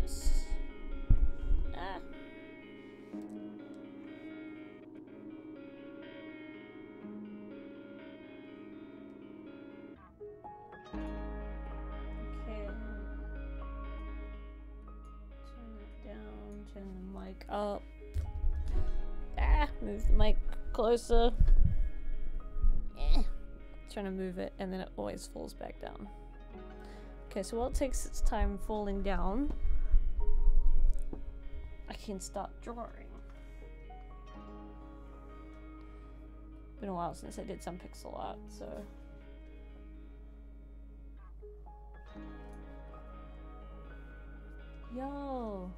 Yes. Ah. Okay. Turn it down, turn the mic up. Ah, move the mic closer. Trying to move it and then it always falls back down. Okay, so while it takes its time falling down, I can start drawing. Been a while since I did some pixel art, so. Yo!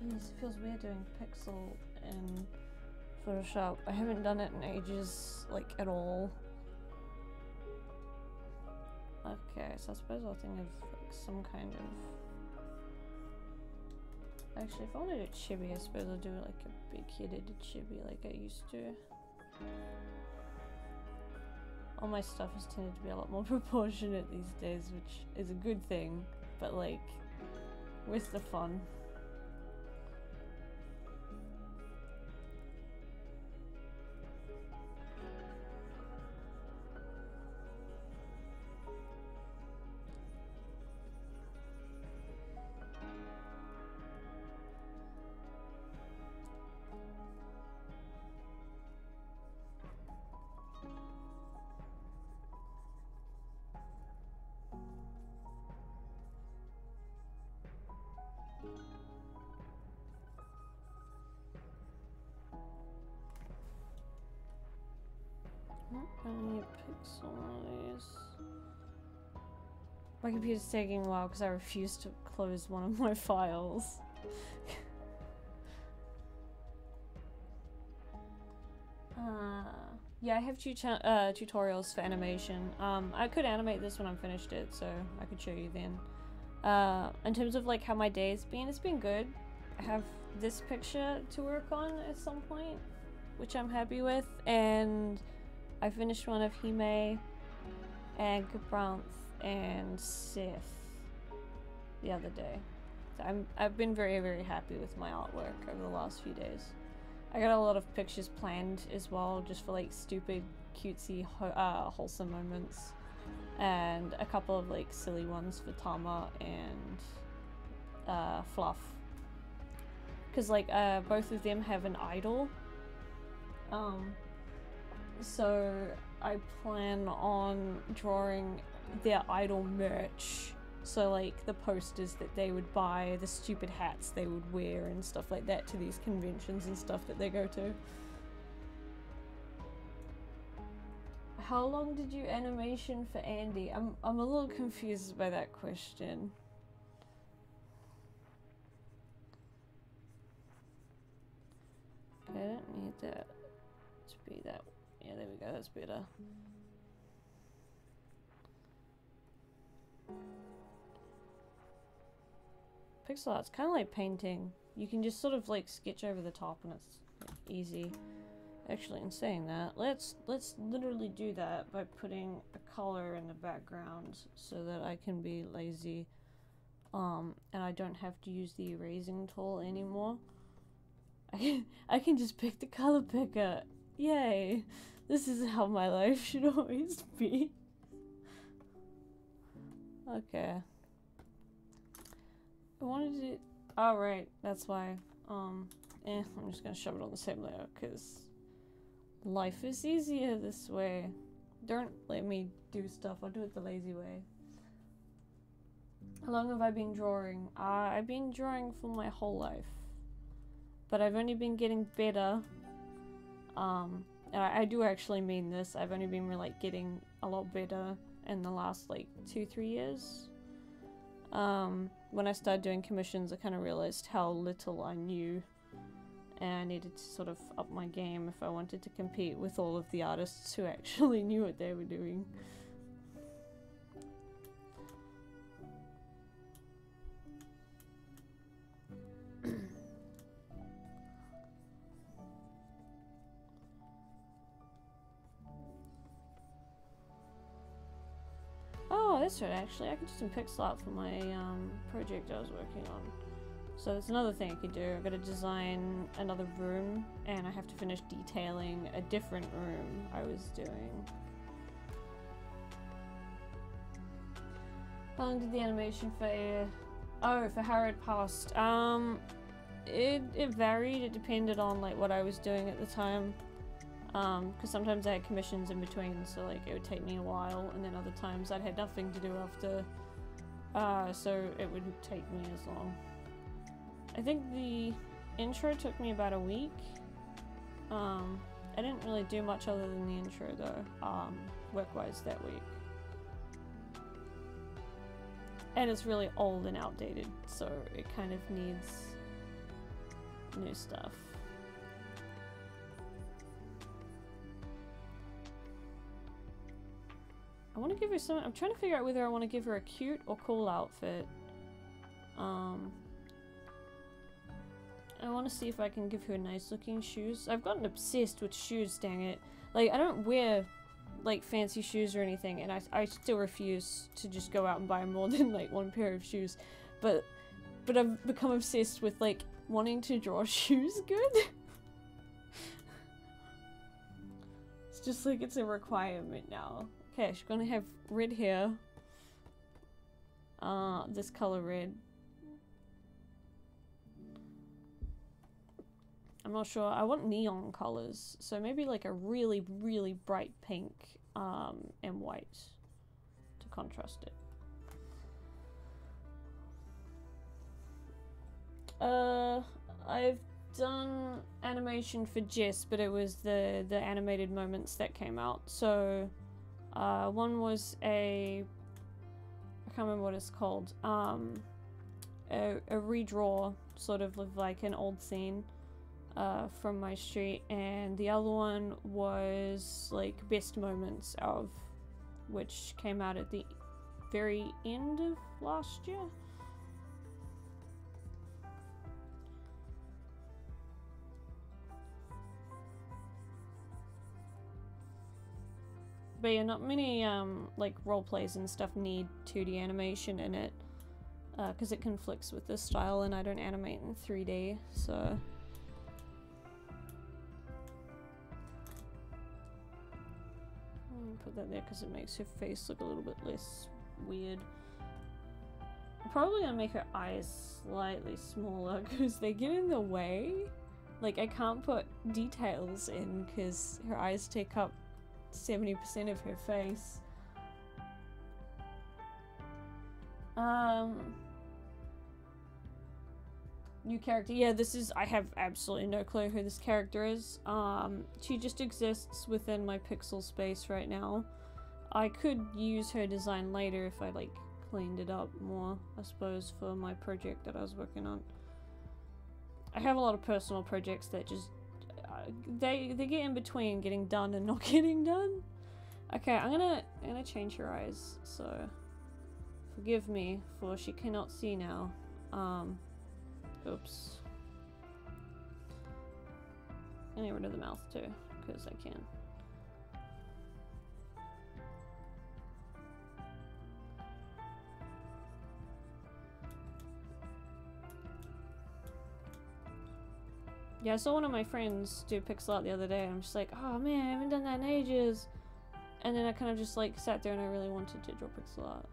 Jeez, it feels weird doing pixel in Photoshop. I haven't done it in ages, like at all. Okay, so I suppose I'll think of like some kind of... Actually, if I want to do chibi, I suppose I'll do like a big-headed chibi like I used to. All my stuff has tended to be a lot more proportionate these days, which is a good thing, but like, where's the fun? I need pixels. My computer's taking a while because I refuse to close one of my files. Yeah, I have tutorials for animation. I could animate this when I'm finished it, so I could show you then. In terms of like how my day's been, it's been good. I have this picture to work on at some point, which I'm happy with, and I finished one of Hime and Gabranth and Sith the other day. So I've been very, very happy with my artwork over the last few days. I got a lot of pictures planned as well, just for like stupid, cutesy, wholesome moments, and a couple of like silly ones for Tama and Fluff. Because like both of them have an idol. So I plan on drawing their idol merch. So like the posters that they would buy, the stupid hats they would wear and stuff like that to these conventions and stuff that they go to. How long did you animation for Andy? I'm a little confused by that question. Okay, I don't need that to be that. Yeah, there we go, that's better. Pixel art's kind of like painting. You can just sort of like sketch over the top and it's like, easy. Actually, in saying that, let's literally do that by putting a color in the background so that I can be lazy. And I don't have to use the erasing tool anymore. I can just pick the color picker. Yay! This is how my life should always be. Okay. I wanted it. Oh, right. That's why. I'm just gonna shove it on the same layer because life is easier this way. Don't let me do stuff. I'll do it the lazy way. How long have I been drawing? I've been drawing for my whole life, but I've only been getting better. And I do actually mean this. I've only been like getting a lot better in the last like 2-3 years. When I started doing commissions, I kind of realized how little I knew, and I needed to sort of up my game if I wanted to compete with all of the artists who actually knew what they were doing. that's right, actually. I could do some pixel art for my project I was working on. So that's another thing I could do. I've got to design another room, and I have to finish detailing a different room I was doing. How long did the animation for... Oh, for how it passed. It varied. It depended on like what I was doing at the time. Because sometimes I had commissions in between, so like it would take me a while, and then other times I'd had nothing to do after, so it wouldn't take me as long. I think the intro took me about a week. I didn't really do much other than the intro though, work-wise that week. And it's really old and outdated, so it kind of needs new stuff. I want to give her some. I'm trying to figure out whether I want to give her a cute or cool outfit. I want to see if I can give her nice looking shoes. I've gotten obsessed with shoes, dang it. Like, I don't wear like fancy shoes or anything, and I still refuse to just go out and buy more than like one pair of shoes. But I've become obsessed with like wanting to draw shoes good. It's just like it's a requirement now. Okay, she's gonna have red hair. This color red. I'm not sure. I want neon colors, so maybe like a really, really bright pink, and white to contrast it. I've done animation for Jess, but it was the animated moments that came out. So, one was I can't remember what it's called. A redraw, sort of like an old scene. From my street, and the other one was like best moments of, which came out at the very end of last year. But yeah, not many like role plays and stuff need 2D animation in it, because it conflicts with this style, and I don't animate in 3D, so. Put that there because it makes her face look a little bit less weird. I'm probably gonna make her eyes slightly smaller because they get in the way. Like, I can't put details in because her eyes take up 70% of her face. New character. Yeah, this is, I have absolutely no clue who this character is. She just exists within my pixel space right now. I could use her design later if I like cleaned it up more, I suppose, for my project that I was working on. I have a lot of personal projects that just they get in between getting done and not getting done. Okay, I'm gonna change her eyes, so forgive me for she cannot see now. Oops. I'm gonna get rid of the mouth too, because I can. Yeah, I saw one of my friends do pixel art the other day, and I'm just like, oh man, I haven't done that in ages. And then I kind of just like sat there and I really wanted to draw pixel art.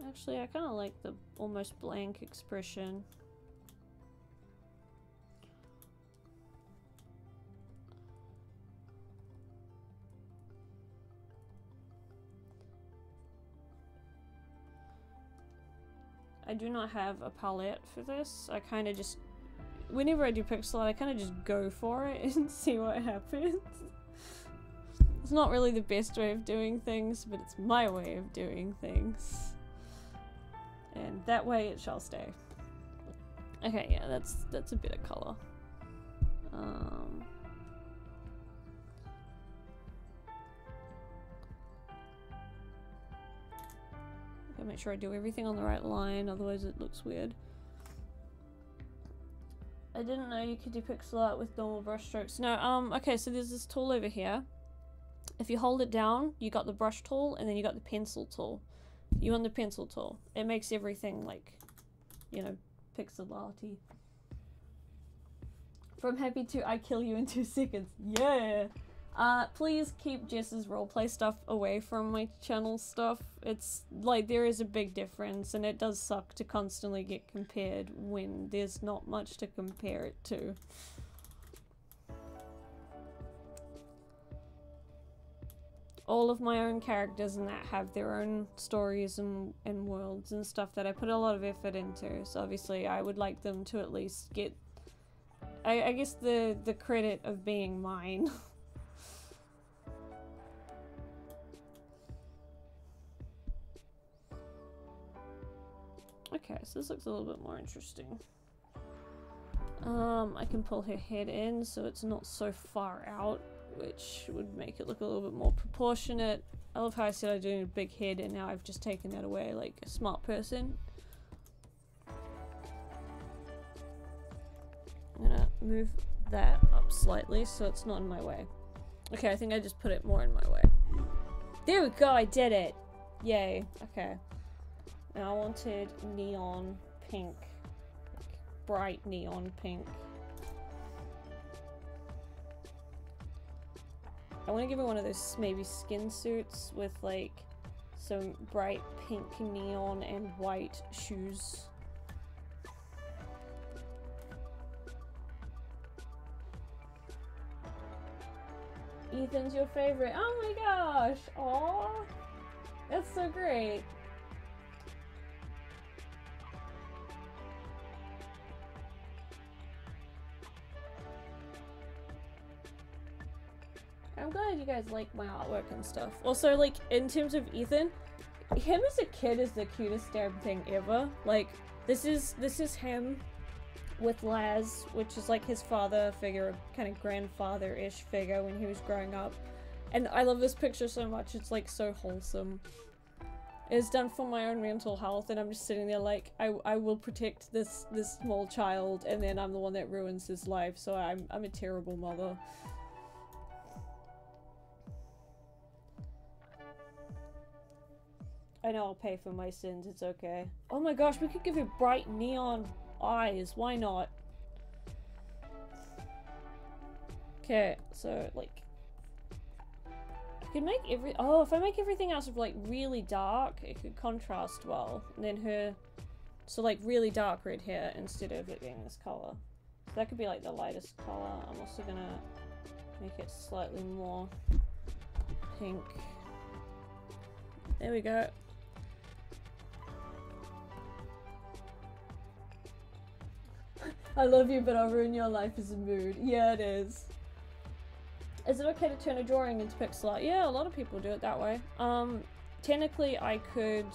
Actually, I kind of like the almost blank expression. I do not have a palette for this. I kind of just, whenever I do pixel art, I kind of just go for it and see what happens. It's not really the best way of doing things, but it's my way of doing things. And that way it shall stay. Okay, yeah, that's a bit of color. Gotta make sure I do everything on the right line, otherwise it looks weird. I didn't know you could do pixel art with normal brush strokes. No, okay, so there's this tool over here. If you hold it down, you got the brush tool, and then you got the pencil tool. You want the pencil tool. It makes everything, like, you know, pixel arty. From happy to I kill you in 2 seconds. Yeah! Please keep Jess's roleplay stuff away from my channel stuff. It's, like, there is a big difference, and it does suck to constantly get compared when there's not much to compare it to. All of my own characters and that have their own stories and worlds and stuff that I put a lot of effort into, so obviously I would like them to at least get, I guess, the credit of being mine. Okay, so this looks a little bit more interesting. I can pull her head in so it's not so far out, which would make it look a little bit more proportionate. I love how I said I do a big head and now I've just taken that away like a smart person. I'm gonna move that up slightly so it's not in my way. Okay, I think I just put it more in my way. There we go, I did it! Yay, okay. Now I wanted neon pink. Like bright neon pink. I want to give her one of those maybe skin suits with like some bright pink neon and white shoes. Ethan's your favorite. Oh my gosh! Aww! That's so great. I'm glad you guys like my artwork and stuff. Also, like, in terms of Ethan, him as a kid is the cutest damn thing ever. Like, this is him with Laz, which is like his father figure, kind of grandfather-ish figure when he was growing up. And I love this picture so much, it's like so wholesome. It's done for my own mental health, and I'm just sitting there like, I will protect this small child, and then I'm the one that ruins his life, so I'm a terrible mother. I know I'll pay for my sins, it's okay. Oh my gosh, we could give her bright neon eyes, why not? Okay, so like, I could make if I make everything else like really dark, it could contrast well. And then her, so like really dark red hair instead of it being this color. So that could be like the lightest color. I'm also gonna make it slightly more pink. There we go. I love you, but I'll ruin your life as a mood. Yeah, it is. Is it okay to turn a drawing into pixel art? Yeah, a lot of people do it that way. Technically I could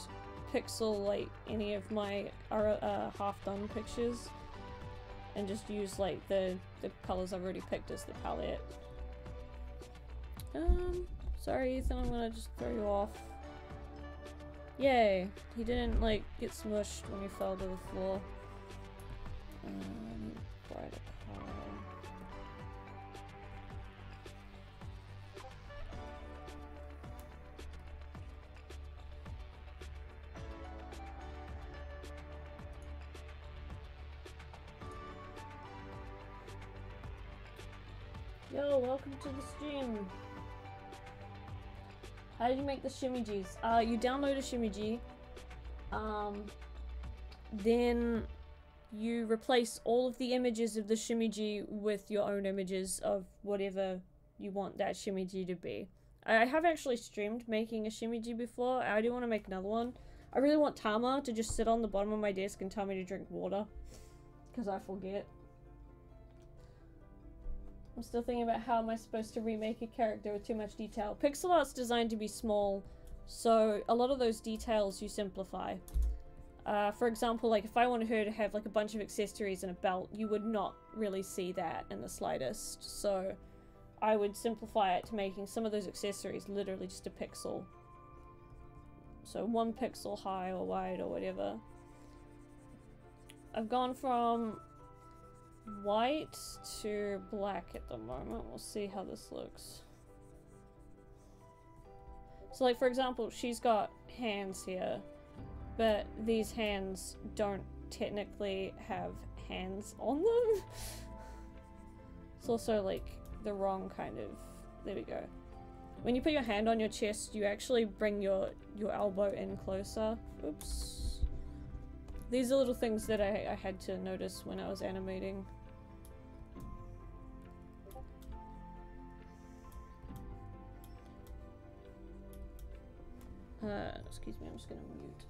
pixel like any of my half-done pictures and just use like the colors I've already picked as the palette. Sorry Ethan, I'm gonna just throw you off. Yay! He didn't like get smushed when he fell to the floor. Brighter color. Yo, welcome to the stream. How did you make the shimijis? You download a shimiji, then you replace all of the images of the shimiji with your own images of whatever you want that shimiji to be. I have actually streamed making a shimiji before. I do want to make another one. I really want Tama to just sit on the bottom of my desk and tell me to drink water, because I forget. I'm still thinking about how am I supposed to remake a character with too much detail. Pixel art's designed to be small, so a lot of those details you simplify. For example, like if I wanted her to have like a bunch of accessories and a belt, you would not really see that in the slightest. So I would simplify it to making some of those accessories literally just a pixel. So 1 pixel high or wide or whatever. I've gone from white to black at the moment. We'll see how this looks. So like for example, she's got hands here, but these hands don't technically have hands on them. It's also like the wrong kind of, there we go. When you put your hand on your chest, you actually bring your elbow in closer. Oops. These are little things that I had to notice when I was animating. Excuse me, I'm just gonna mute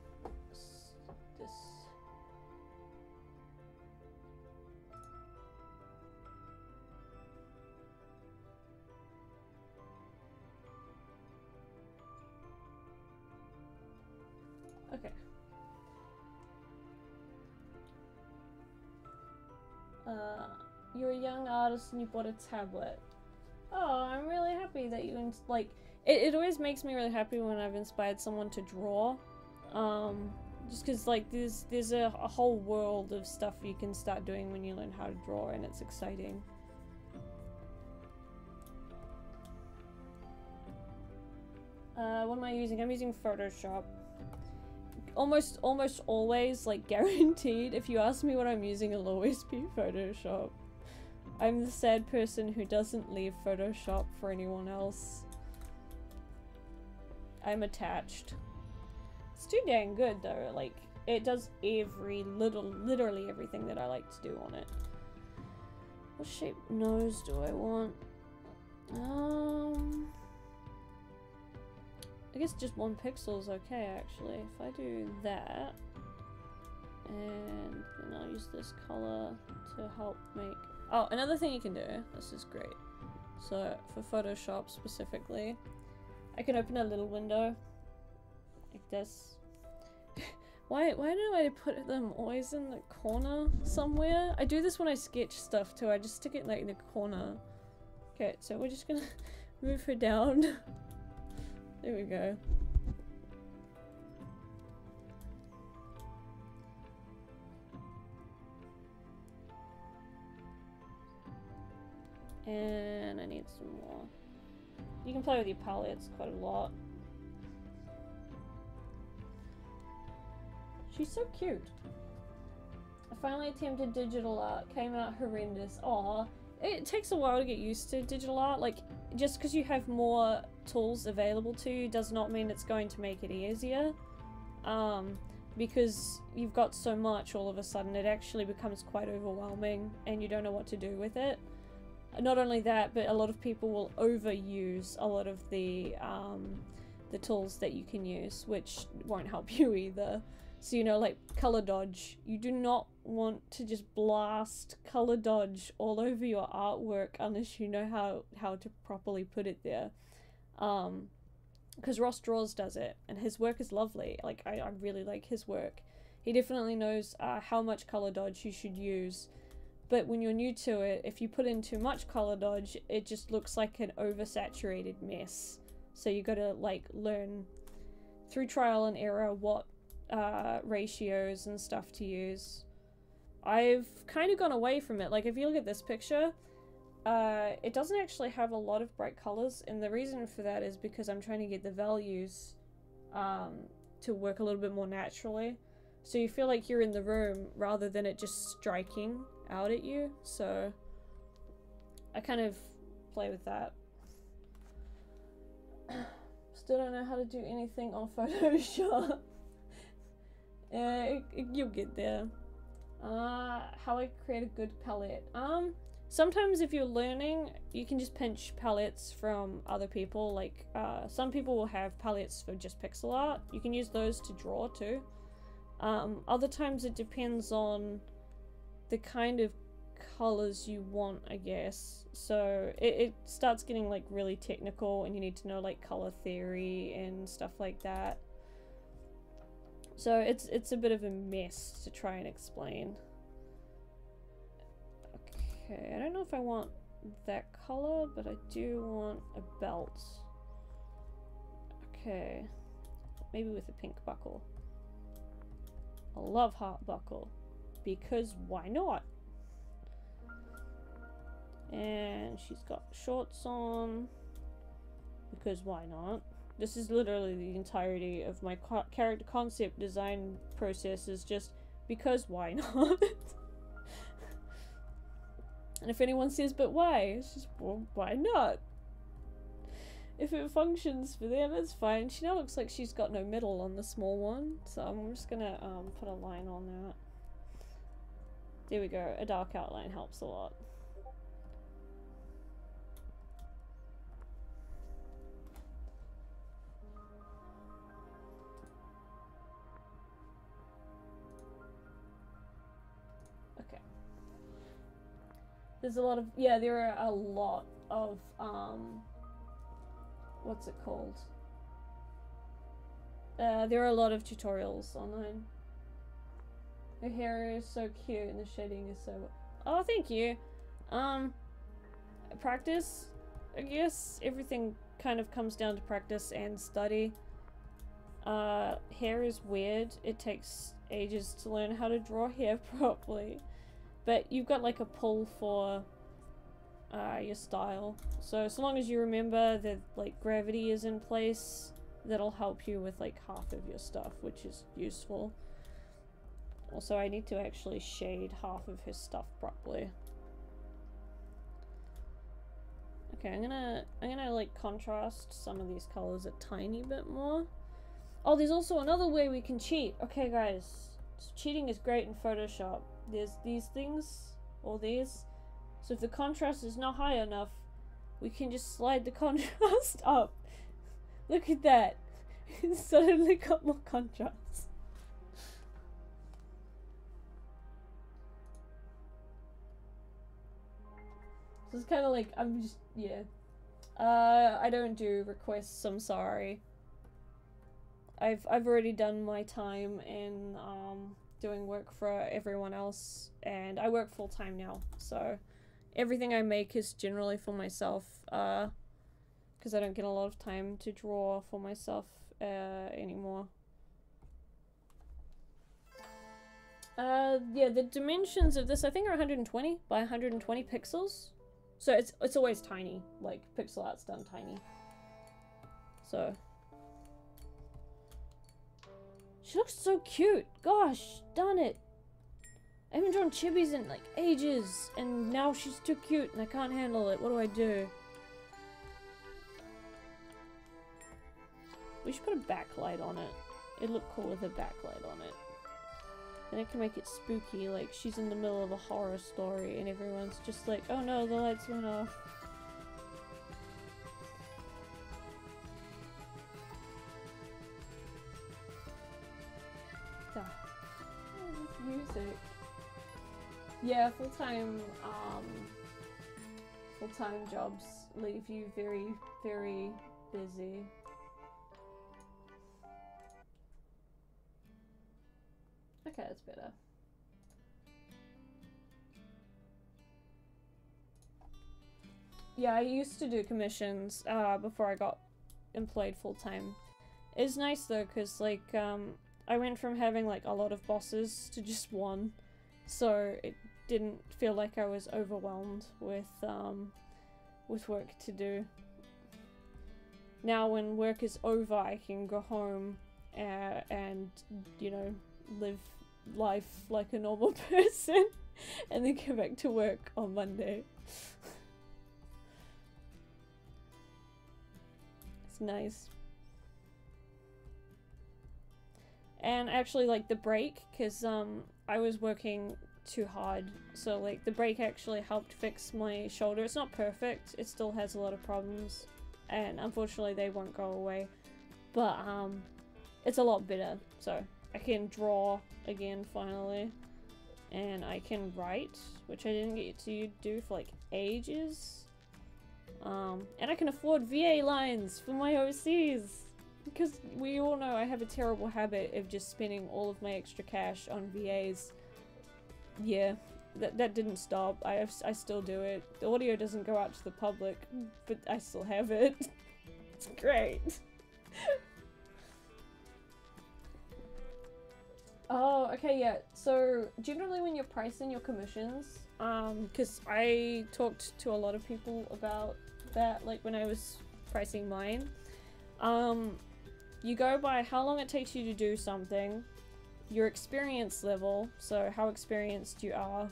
this. Okay. You're a young artist and you bought a tablet. Oh, I'm really happy that you like. It always makes me really happy when I've inspired someone to draw. Just because like there's a whole world of stuff you can start doing when you learn how to draw, and it's exciting. What am I using? I'm using Photoshop. Almost always, like guaranteed, if you ask me what I'm using, it'll always be Photoshop. I'm the sad person who doesn't leave Photoshop for anyone else. I'm attached. It's too dang good though, like, it does literally everything that I like to do on it. What shape nose do I want? I guess just 1 pixel is okay actually. If I do that, and then I'll use this color to help make... Oh, another thing you can do, this is great. So for Photoshop specifically, I can open a little window like this. Why do I put them always in the corner somewhere? I do this when I sketch stuff too. I just stick it like in the corner. Okay, so we're just gonna move her down. There we go. And I need some more. You can play with your palettes quite a lot. She's so cute. I finally attempted digital art. Came out horrendous. Aw. It takes a while to get used to digital art. Like, just because you have more tools available to you does not mean it's going to make it easier. Because you've got so much all of a sudden, it actually becomes quite overwhelming and you don't know what to do with it. Not only that, but a lot of people will overuse a lot of the tools that you can use, which won't help you either. So, you know, like color dodge. You do not want to just blast color dodge all over your artwork unless you know how to properly put it there. Because Ross Draws does it, and his work is lovely. Like, I really like his work. He definitely knows how much color dodge you should use. But when you're new to it, if you put in too much color dodge, it just looks like an oversaturated mess. So you gotta like learn through trial and error what ratios and stuff to use. I've kind of gone away from it. Like if you look at this picture, it doesn't actually have a lot of bright colors, and the reason for that is because I'm trying to get the values to work a little bit more naturally. So you feel like you're in the room rather than it just striking out at you. So I kind of play with that. Still don't know how to do anything on Photoshop. You'll get there. How I create a good palette. Sometimes if you're learning, you can just pinch palettes from other people. Like, some people will have palettes for just pixel art. You can use those to draw too. Other times it depends on the kind of colors you want, I guess. So it starts getting like really technical, and you need to know like color theory and stuff like that. So it's a bit of a mess to try and explain. Okay, I don't know if I want that color, but I do want a belt. Okay, maybe with a pink buckle. A love heart buckle, because why not? And she's got shorts on, because why not? This is literally the entirety of my character concept design process, is just because why not? And if anyone says, but why? It's just, well, why not? If it functions for them, it's fine. She now looks like she's got no middle on the small one, so I'm just gonna put a line on that. There we go. A dark outline helps a lot. Okay. There's a lot of, yeah, there are a lot of, what's it called? There are a lot of tutorials online. Her hair is so cute and the shading is so... Oh, thank you. Practice? I guess everything kind of comes down to practice and study. Hair is weird. It takes ages to learn how to draw hair properly. But you've got like a pull for your style. So long as you remember that like gravity is in place, that'll help you with like half of your stuff, which is useful. Also, I need to actually shade half of his stuff properly. Okay, I'm gonna like contrast some of these colors a tiny bit more. Oh, there's also another way we can cheat. Okay, guys, so cheating is great in Photoshop. There's these things, or these. So if the contrast is not high enough, we can just slide the contrast up. Look at that. It's suddenly got more contrast. So it's kind of like, I'm just, yeah. I don't do requests, I'm sorry. I've already done my time in doing work for everyone else, and I work full-time now, so everything I make is generally for myself, because I don't get a lot of time to draw for myself anymore. Yeah, the dimensions of this I think are 120 by 120 pixels. So it's always tiny, like pixel art's done tiny. So she looks so cute. Gosh, darn it. I haven't drawn chibis in like ages, and now she's too cute and I can't handle it. What do I do? We should put a backlight on it. It'd look cool with a backlight on it. Then it can make it spooky, like she's in the middle of a horror story and everyone's just like, oh no, the lights went off. Ah. Oh, this music. Yeah, full-time jobs leave you very, very busy. Okay, that's better. Yeah, I used to do commissions before I got employed full-time. It's nice though, because like I went from having like a lot of bosses to just one, so it didn't feel like I was overwhelmed with work to do. Now when work is over, I can go home and, you know, live life like a normal person and then go back to work on Monday. It's nice. And actually like the break, because I was working too hard, so like the break actually helped fix my shoulder. It's not perfect, it still has a lot of problems, and unfortunately they won't go away, but it's a lot better. So I can draw again finally, and I can write, which I didn't get to do for like ages, and I can afford VA lines for my OCs, because we all know I have a terrible habit of just spending all of my extra cash on VAs. Yeah, that didn't stop. I still do it. The audio doesn't go out to the public, but I still have it. It's great. Oh, okay, yeah. So generally when you're pricing your commissions, because I talked to a lot of people about that, like when I was pricing mine. You go by how long it takes you to do something, your experience level, so how experienced you are,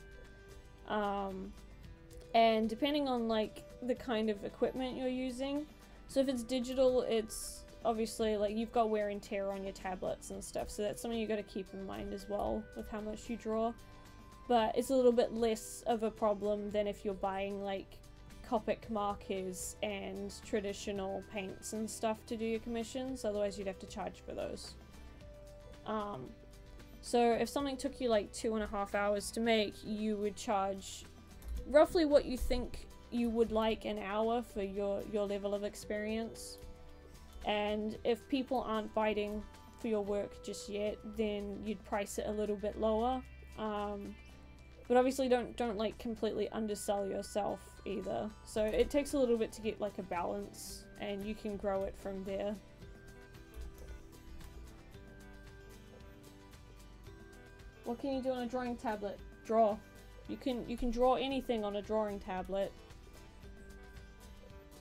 and depending on like the kind of equipment you're using. So if it's digital, it's obviously like you've got wear and tear on your tablets and stuff, so that's something you got to keep in mind as well with how much you draw. But it's a little bit less of a problem than if you're buying like Copic markers and traditional paints and stuff to do your commissions, otherwise you'd have to charge for those. So if something took you like 2.5 hours to make, you would charge roughly what you think you would like an hour for your level of experience. And if people aren't biting for your work just yet, then you'd price it a little bit lower. But obviously don't like completely undersell yourself either. So it takes a little bit to get like a balance, and you can grow it from there. What can you do on a drawing tablet? Draw. You can draw anything on a drawing tablet.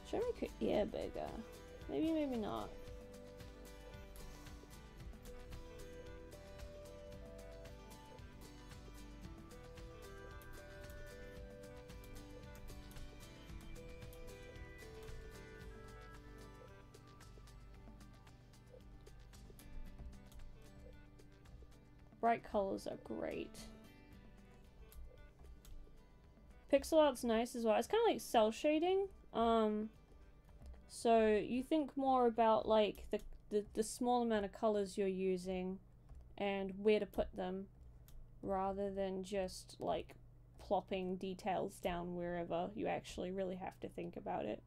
Should I make her ear bigger? Maybe, maybe not. Bright colors are great. Pixel art's nice as well. It's kind of like cell shading. So you think more about like the small amount of colors you're using and where to put them, rather than just like plopping details down wherever. You actually really have to think about it.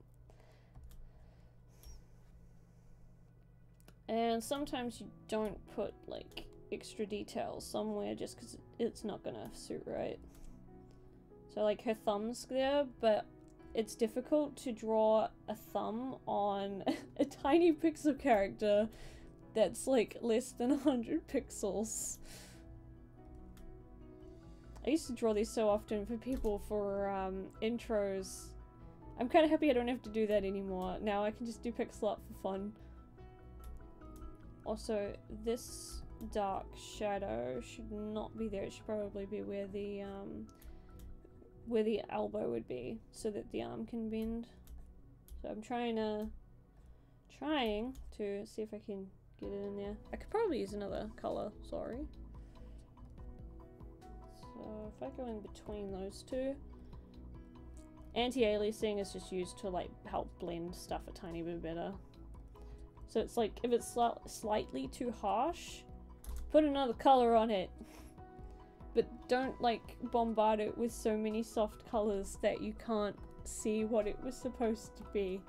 And sometimes you don't put like extra details somewhere just because it's not gonna suit right. So like her thumb's there, but it's difficult to draw a thumb on a tiny pixel character that's like less than 100 pixels. I used to draw these so often for people for intros. I'm kind of happy I don't have to do that anymore. Now I can just do pixel art for fun. Also, this dark shadow should not be there. It should probably be where the elbow would be, so that the arm can bend. So I'm trying to see if I can get it in there. I could probably use another color, sorry. So if I go in between those two. Anti-aliasing is just used to like help blend stuff a tiny bit better. So it's like, if it's slightly too harsh, put another color on it. But don't like bombard it with so many soft colors that you can't see what it was supposed to be.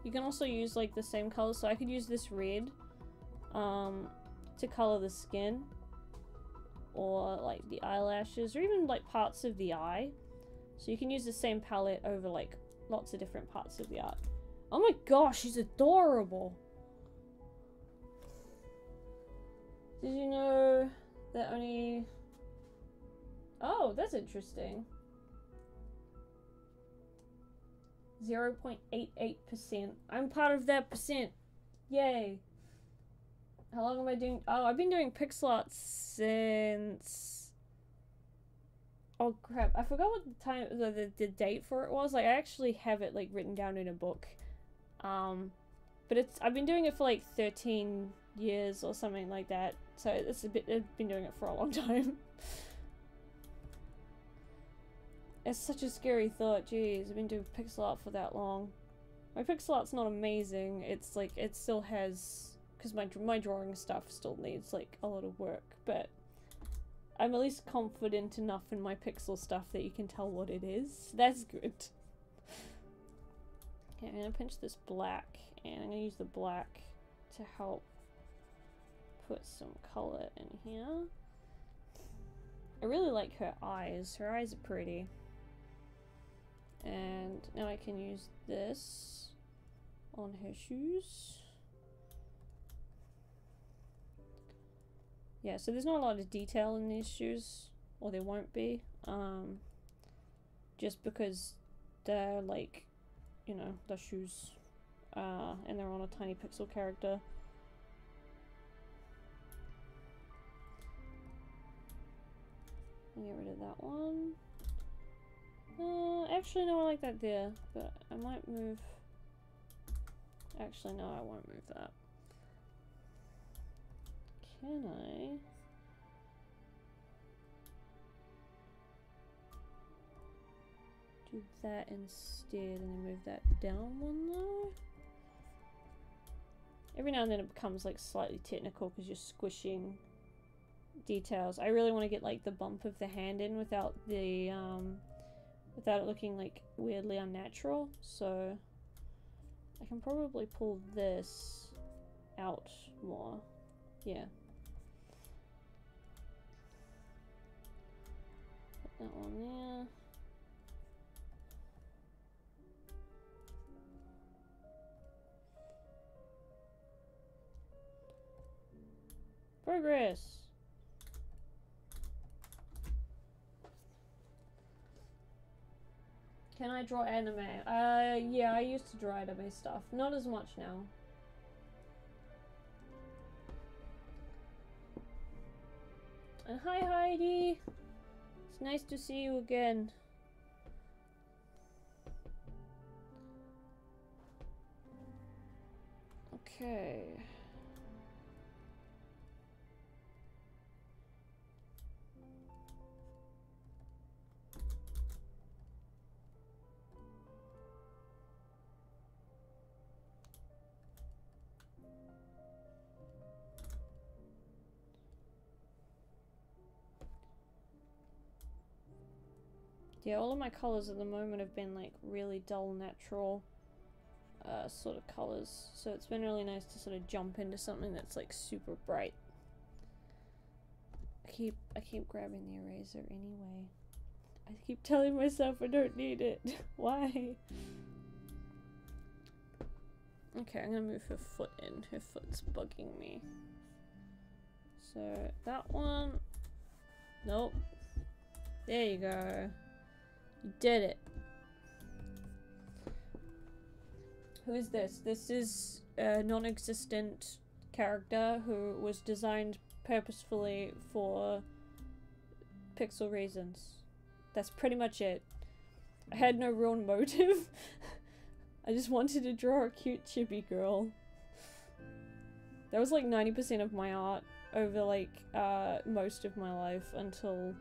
You can also use like the same color, so I could use this red to color the skin, or like the eyelashes, or even like parts of the eye. So you can use the same palette over like lots of different parts of the art. Oh my gosh, she's adorable! Did you know that only... Oh, that's interesting. 0.88%. I'm part of that percent. Yay. How long am I doing? Oh, I've been doing pixel art since... Oh crap, I forgot what the time, the date for it was. Like, I actually have it like written down in a book. But I've been doing it for like 13 years or something like that. So it's I've been doing it for a long time. It's such a scary thought, jeez, I've been doing pixel art for that long. My pixel art's not amazing, it's like, it still has, because my drawing stuff still needs like a lot of work, but I'm at least confident enough in my pixel stuff that you can tell what it is. That's good. Okay, I'm gonna pinch this black, and I'm gonna use the black to help put some color in here. I really like her eyes. Her eyes are pretty. And now I can use this on her shoes. Yeah, so there's not a lot of detail in these shoes, or there won't be, just because they're like, you know, they're shoes, and they're on a tiny pixel character. I'll get rid of that one. Actually no, I like that there, but I might move. Actually no, I won't move that. Can I? Do that instead and then move that down one though? Every now and then it becomes like slightly technical because you're squishing details. I really want to get like the bump of the hand in without the without it looking like weirdly unnatural, so I can probably pull this out more. Yeah. Put that one there. Progress! Can I draw anime? Yeah, I used to draw anime stuff. Not as much now. And hi Heidi! It's nice to see you again. Okay. Yeah, all of my colors at the moment have been like really dull, natural sort of colors. So it's been really nice to sort of jump into something that's like super bright. I keep grabbing the eraser anyway. I keep telling myself I don't need it. Why? Okay, I'm gonna move her foot in. Her foot's bugging me. So that one. Nope. There you go. You did it. Who is this? This is a non-existent character who was designed purposefully for pixel reasons. That's pretty much it. I had no real motive. I just wanted to draw a cute chibi girl. That was like 90% of my art over like most of my life until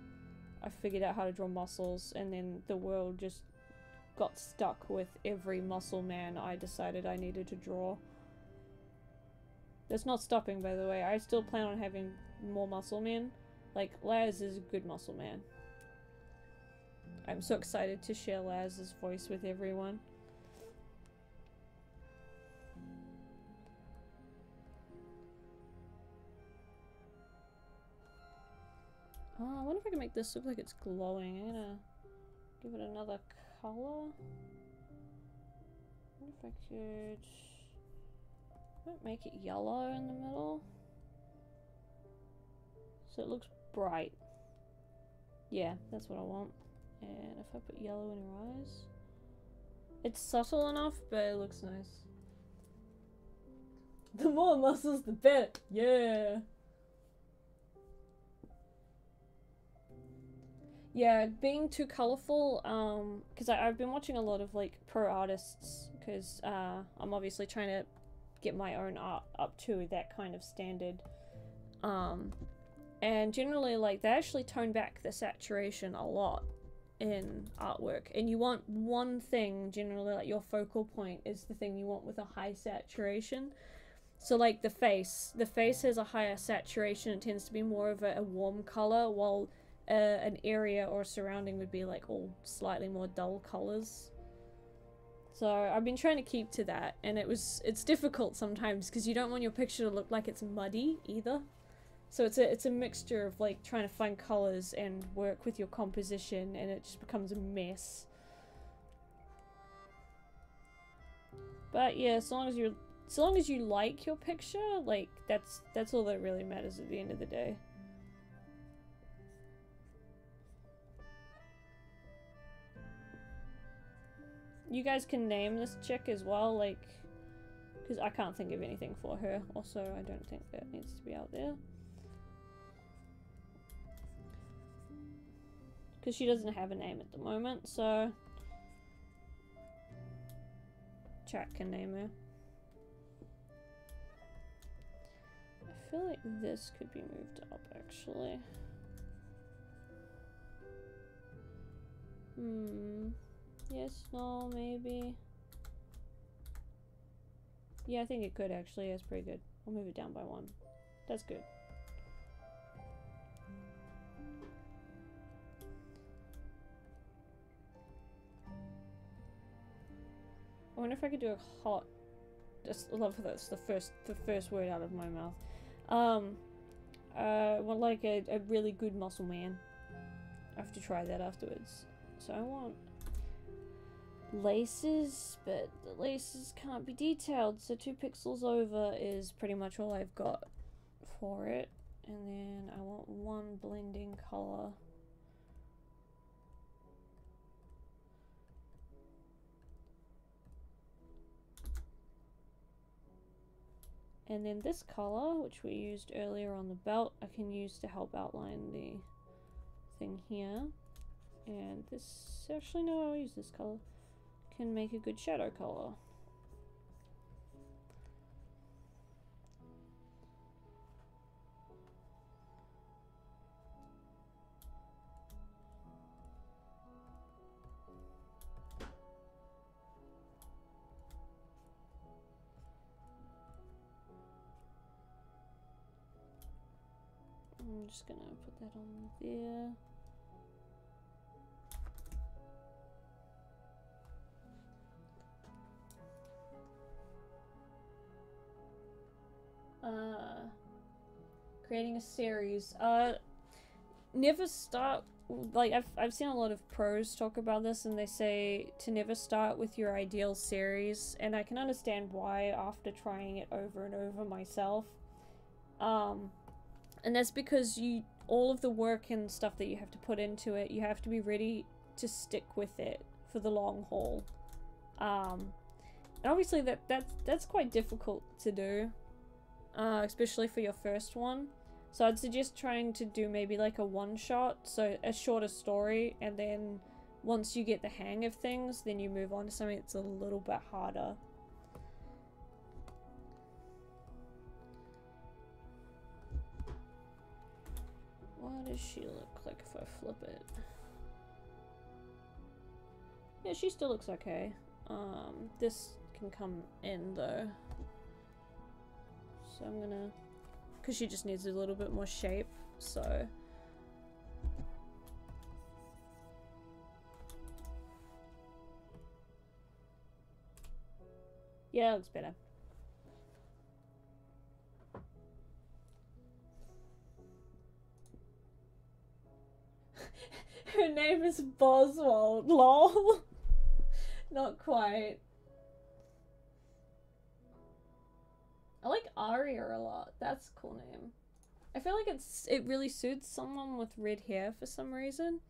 I figured out how to draw muscles, and then the world just got stuck with every muscle man I decided I needed to draw. That's not stopping, by the way. I still plan on having more muscle men. Like, Laz is a good muscle man. I'm so excited to share Laz's voice with everyone. Oh, I wonder if I can make this look like it's glowing. I'm gonna give it another color. I wonder if I could... Might make it yellow in the middle. So it looks bright. Yeah, that's what I want. And if I put yellow in her eyes... It's subtle enough, but it looks nice. The more muscles, the better! Yeah! Yeah, being too colorful, because I've been watching a lot of like pro artists, because I'm obviously trying to get my own art up to that kind of standard, and generally like they actually tone back the saturation a lot in artwork, and you want one thing, generally like your focal point is the thing you want with a high saturation. So like the face has a higher saturation, it tends to be more of a warm color, while an area or surrounding would be like all slightly more dull colors. So I've been trying to keep to that, and it's difficult sometimes because you don't want your picture to look like it's muddy either. So it's a mixture of like trying to find colors and work with your composition, and it just becomes a mess. But yeah, so long as you like your picture, like that's all that really matters at the end of the day. you guys can name this chick as well, like, because I can't think of anything for her. Also, I don't think that needs to be out there. Because she doesn't have a name at the moment, so chat can name her. I feel like this could be moved up, actually. Yes, no, maybe. Yeah, I think it could actually. That's pretty good. I'll move it down by 1. That's good. I wonder if I could do a hot. Just love this. The first word out of my mouth. Want like a really good muscle man. I have to try that afterwards. So I want laces, but the laces can't be detailed. So 2 pixels over is pretty much all I've got for it. And then I want 1 blending color. And then this color, which we used earlier on the belt, I can use to help outline the thing here. And this, actually no, I'll use this color. Can make a good shadow color. I'm just gonna put that on there. Creating a series. Never start, like I've seen a lot of pros talk about this, and they say to never start with your ideal series, and I can understand why after trying it over and over myself. And that's because all of the work and stuff that you have to put into it, you have to be ready to stick with it for the long haul. And obviously that's quite difficult to do, especially for your first one. So I'd suggest trying to do maybe like a one-shot, so a shorter story, and then once you get the hang of things, then you move on to something that's a little bit harder. What does she look like if I flip it? Yeah, she still looks okay. This can come in though. So I'm gonna, because she just needs a little bit more shape, so. Yeah, it looks better. Her name is Boswell. Lol. Not quite. I like Aria a lot. That's a cool name. I feel like it really suits someone with red hair for some reason.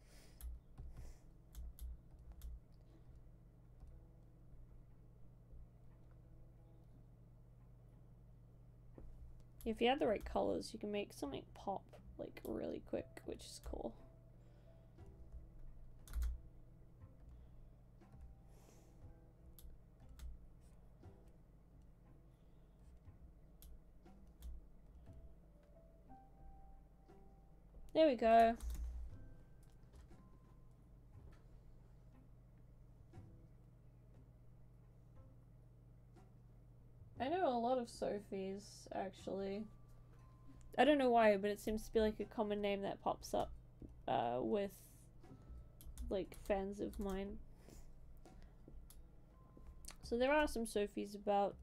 If you have the right colors, you can make something pop like really quick, which is cool. There we go. I know a lot of Sophies, actually. I don't know why, but it seems to be like a common name that pops up with like fans of mine. So there are some Sophies about.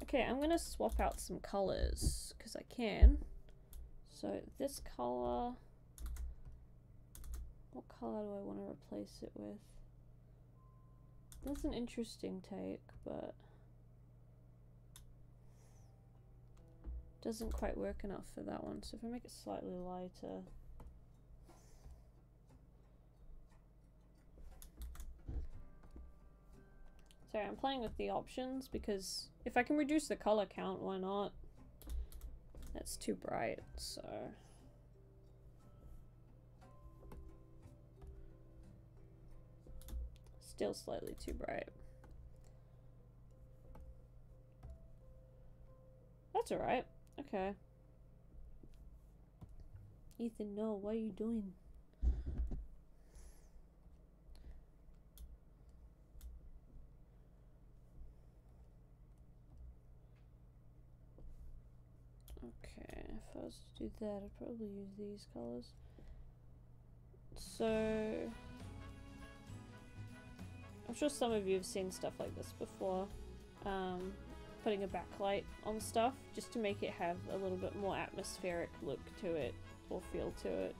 Okay, I'm gonna swap out some colors because I can. So this color, what color do I want to replace it with? That's an interesting take, but doesn't quite work enough for that one. So if I make it slightly lighter. Sorry, I'm playing with the options because if I can reduce the color count, why not? That's too bright, so... Still slightly too bright. That's alright. Okay. Ethan, no, what are you doing? Okay, if I was to do that, I'd probably use these colors. So... I'm sure some of you have seen stuff like this before. Putting a backlight on stuff just to make it have a little bit more atmospheric look to it or feel to it.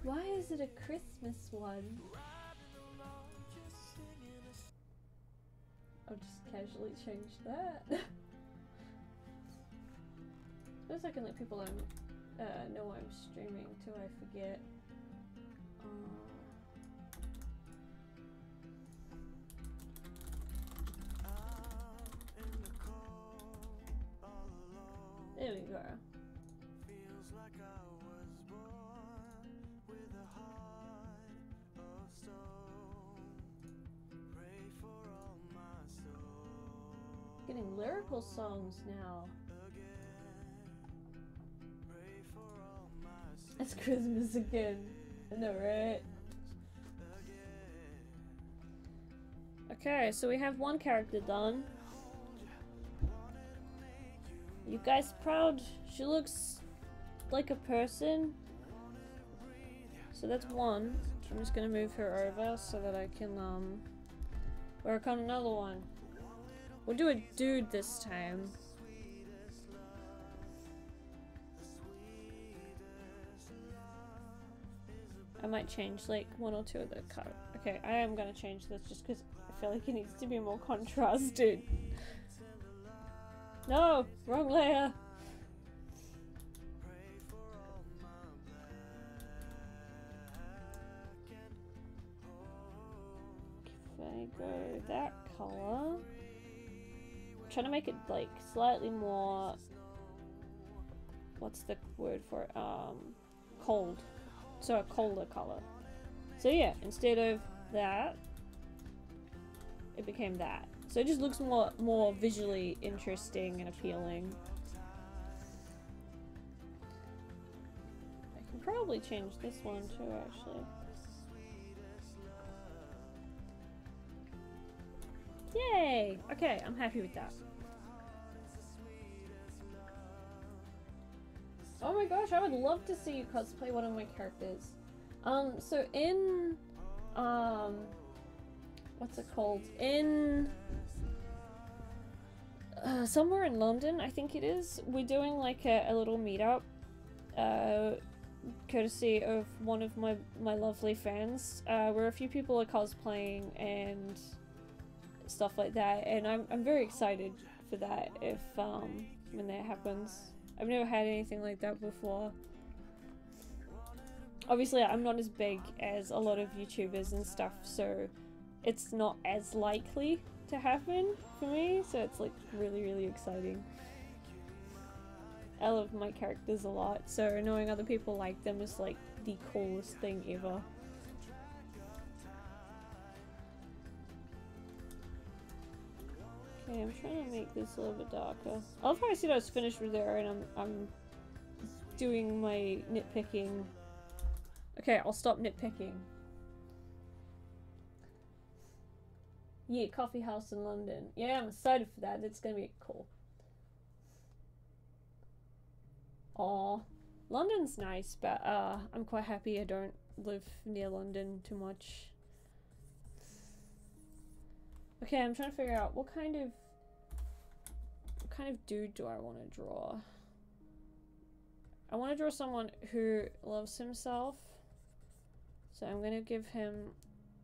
Why is it a Christmas one? I'll just casually change that. Suppose I can let people know I'm streaming till I forget. There we go. Feels like I was born with a heart of stone. Pray for all my soul. Getting lyrical songs now. Pray for all my it's Christmas again. I know, right? Okay, so we have one character done. You guys proud? She looks like a person. So that's one. So I'm just gonna move her over so that I can work on another one. We'll do a dude this time. I might change like one or two of the color. Okay, I am gonna change this just because I feel like it needs to be more contrasted. No! Wrong layer! If I go that color... I'm trying to make it like slightly more... What's the word for it? Cold. So a colder color. So yeah, instead of that, it became that. So it just looks more visually interesting and appealing. I can probably change this one too, actually. Yay! Okay, I'm happy with that. Oh my gosh, I would love to see you cosplay one of my characters. So in, what's it called? In somewhere in London, I think it is, we're doing like a little meetup, courtesy of one of my lovely fans, where a few people are cosplaying and stuff like that, and I'm very excited for that if when that happens. I've never had anything like that before. Obviously, I'm not as big as a lot of YouTubers and stuff, so it's not as likely to happen for me, so it's like really, really exciting. I love my characters a lot, so knowing other people like them is like the coolest thing ever. Okay, I'm trying to make this a little bit darker. I love how I said I was finished with there and I'm doing my nitpicking. Okay, I'll stop nitpicking. Yeah, coffee house in London. Yeah, I'm excited for that. It's gonna be cool. Aw, London's nice, but I'm quite happy I don't live near London too much. Okay, I'm trying to figure out what kind of dude do I want to draw? I want to draw someone who loves himself. So I'm going to give him,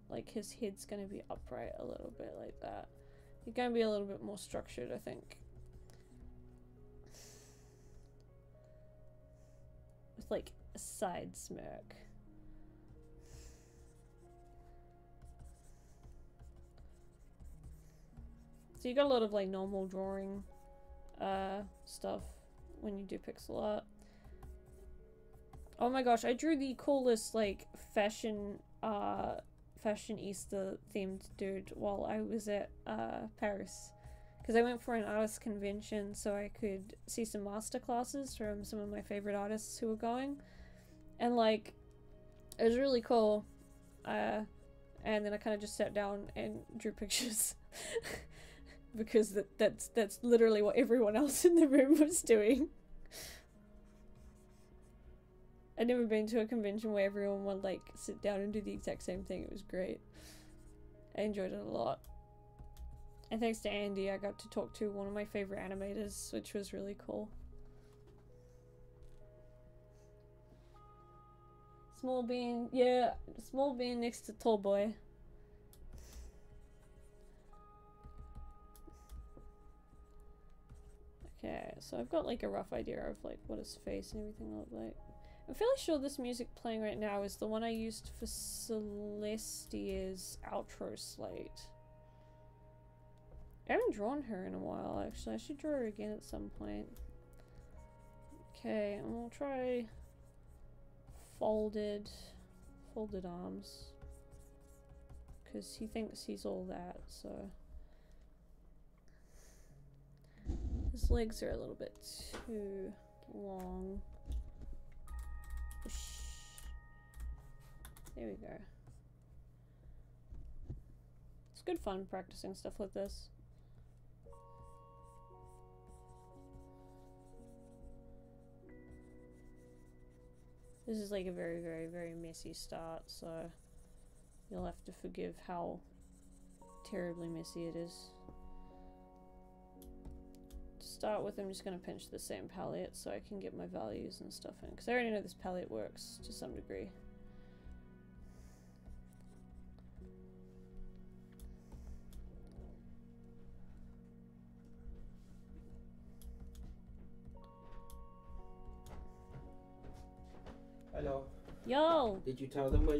like, his head's going to be upright a little bit like that. He's going to be a little bit more structured, I think. With, like, a side smirk. So you got a lot of like normal drawing stuff when you do pixel art. Oh my gosh, I drew the coolest like fashion Easter themed dude while I was at Paris. Because I went for an artist convention so I could see some master classes from some of my favorite artists who were going. And like, it was really cool. And then I kind of just sat down and drew pictures. Because that's literally what everyone else in the room was doing. I'd never been to a convention where everyone would like sit down and do the exact same thing. It was great. I enjoyed it a lot. And thanks to Andy, I got to talk to one of my favorite animators, which was really cool. Small bean, yeah, small bean next to tall boy. Okay, so I've got like a rough idea of like what his face and everything look like. I'm fairly sure this music playing right now is the one I used for Celestia's outro slate. I haven't drawn her in a while, actually. I should draw her again at some point. Okay, and we'll try folded arms. Because he thinks he's all that, so. His legs are a little bit too long. There we go. It's good fun practicing stuff like this. This is like a very, very, very messy start, so you'll have to forgive how terribly messy it is. To start with, I'm just going to pinch the same palette so I can get my values and stuff in, because I already know this palette works to some degree. Hello. Yo! Did you tell them where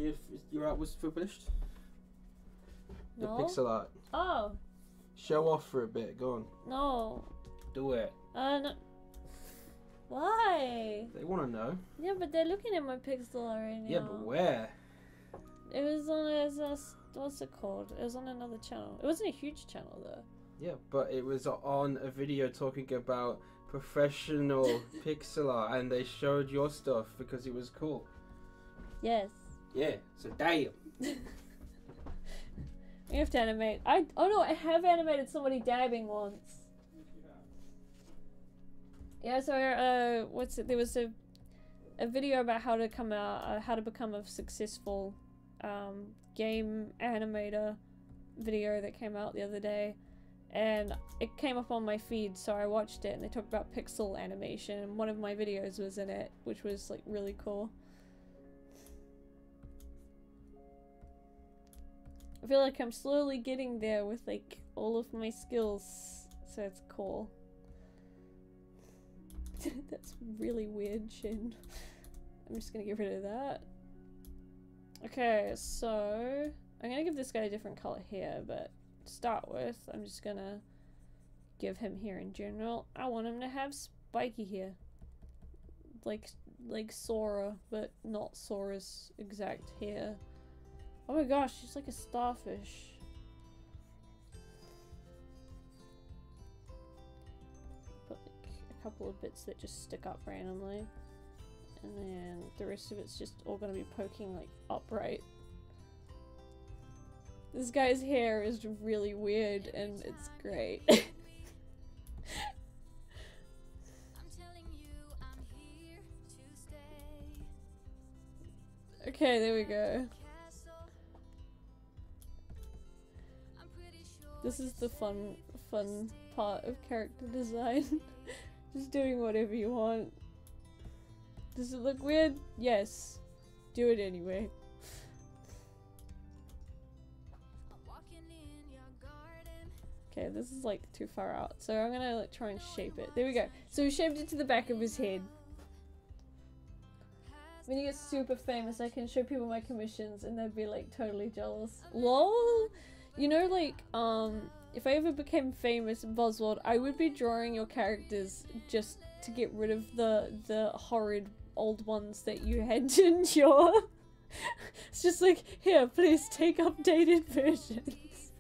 your art was published? The No? pixel art. Oh! Show off for a bit, go on. No. Do it. No. Why? They want to know. Yeah, but they're looking at my pixel art right now. Yeah, but where? It was on a, what's it called? It was on another channel. It wasn't a huge channel though. Yeah, but it was on a video talking about professional pixel art, and they showed your stuff because it was cool. Yes. Yeah, so damn. We have to animate. Oh no, I have animated somebody dabbing once. Yeah, so what's it? There was a video about how to come out, how to become a successful game animator video that came out the other day, and it came up on my feed, so I watched it, and they talked about pixel animation, and one of my videos was in it, which was like really cool. I feel like I'm slowly getting there with like all of my skills, so it's cool. That's really weird, Shin. I'm just gonna get rid of that. Okay, so I'm gonna give this guy a different color hair, but to start with, I'm just gonna give him hair in general. I want him to have spiky hair. Like Sora, but not Sora's exact hair. Oh my gosh, she's like a starfish. Put like a couple of bits that just stick up randomly. And then the rest of it's just all gonna be poking like upright. This guy's hair is really weird and it's great. Okay, there we go. This is the fun part of character design. Just doing whatever you want. Does it look weird? Yes. Do it anyway. Okay, this is like too far out. So I'm gonna like try and shape it. There we go. So we shaped it to the back of his head. When you get super famous, I can show people my commissions and they'd be like totally jealous. LOL! You know, like, if I ever became famous in Buzzworld, I would be drawing your characters just to get rid of the horrid old ones that you had to endure. It's just like, here, please take updated versions.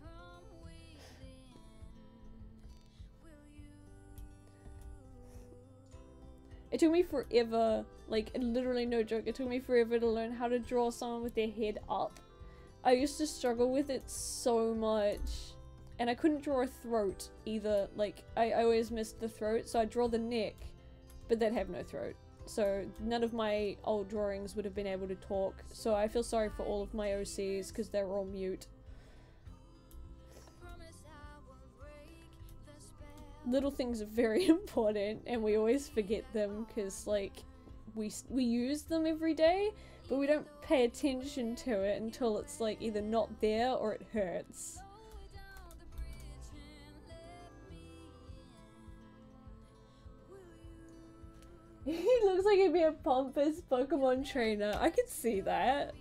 It took me forever, like literally no joke, it took me forever to learn how to draw someone with their head up. I used to struggle with it so much. And I couldn't draw a throat either, like I always missed the throat, so I'd draw the neck, but they'd have no throat. So none of my old drawings would have been able to talk, so I feel sorry for all of my OCs because they were all mute. Little things are very important and we always forget them because like we use them every day, but we don't pay attention to it until it's like either not there or it hurts. He looks like he'd be a pompous Pokemon trainer. I could see that.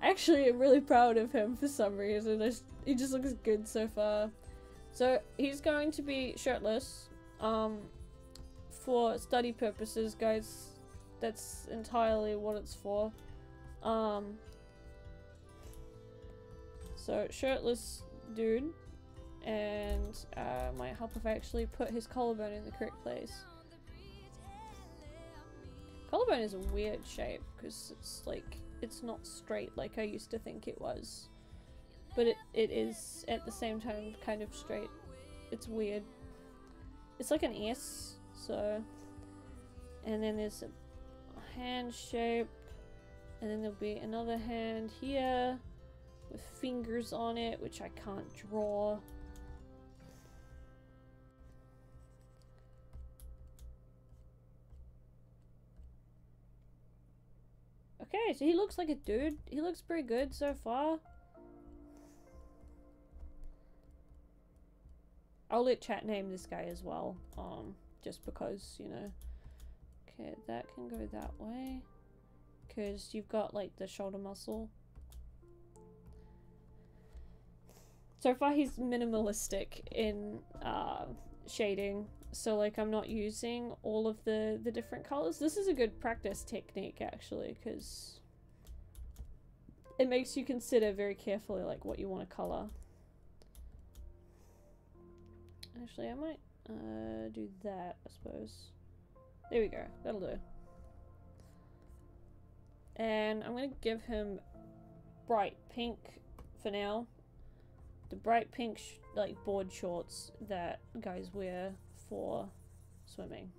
Actually, I'm really proud of him for some reason. He just looks good so far. So he's going to be shirtless, for study purposes, guys. That's entirely what it's for. So shirtless dude, and might help if I actually put his collarbone in the correct place. Collarbone is a weird shape because it's like it's not straight like I used to think it was. But it is, at the same time, kind of straight. It's weird. It's like an S, so... And then there's a hand shape. And then there'll be another hand here with fingers on it, which I can't draw. Okay, so he looks like a dude. He looks pretty good so far. I'll let chat name this guy as well, just because, you know. Okay, that can go that way, because you've got, like, the shoulder muscle. So far he's minimalistic in, shading, so, like, I'm not using all of the different colors. This is a good practice technique, actually, because it makes you consider very carefully, like, what you want to color. Actually, I might do that, I suppose. There we go. That'll do. And I'm going to give him bright pink for now. The bright pink, like, board shorts that guys wear for swimming.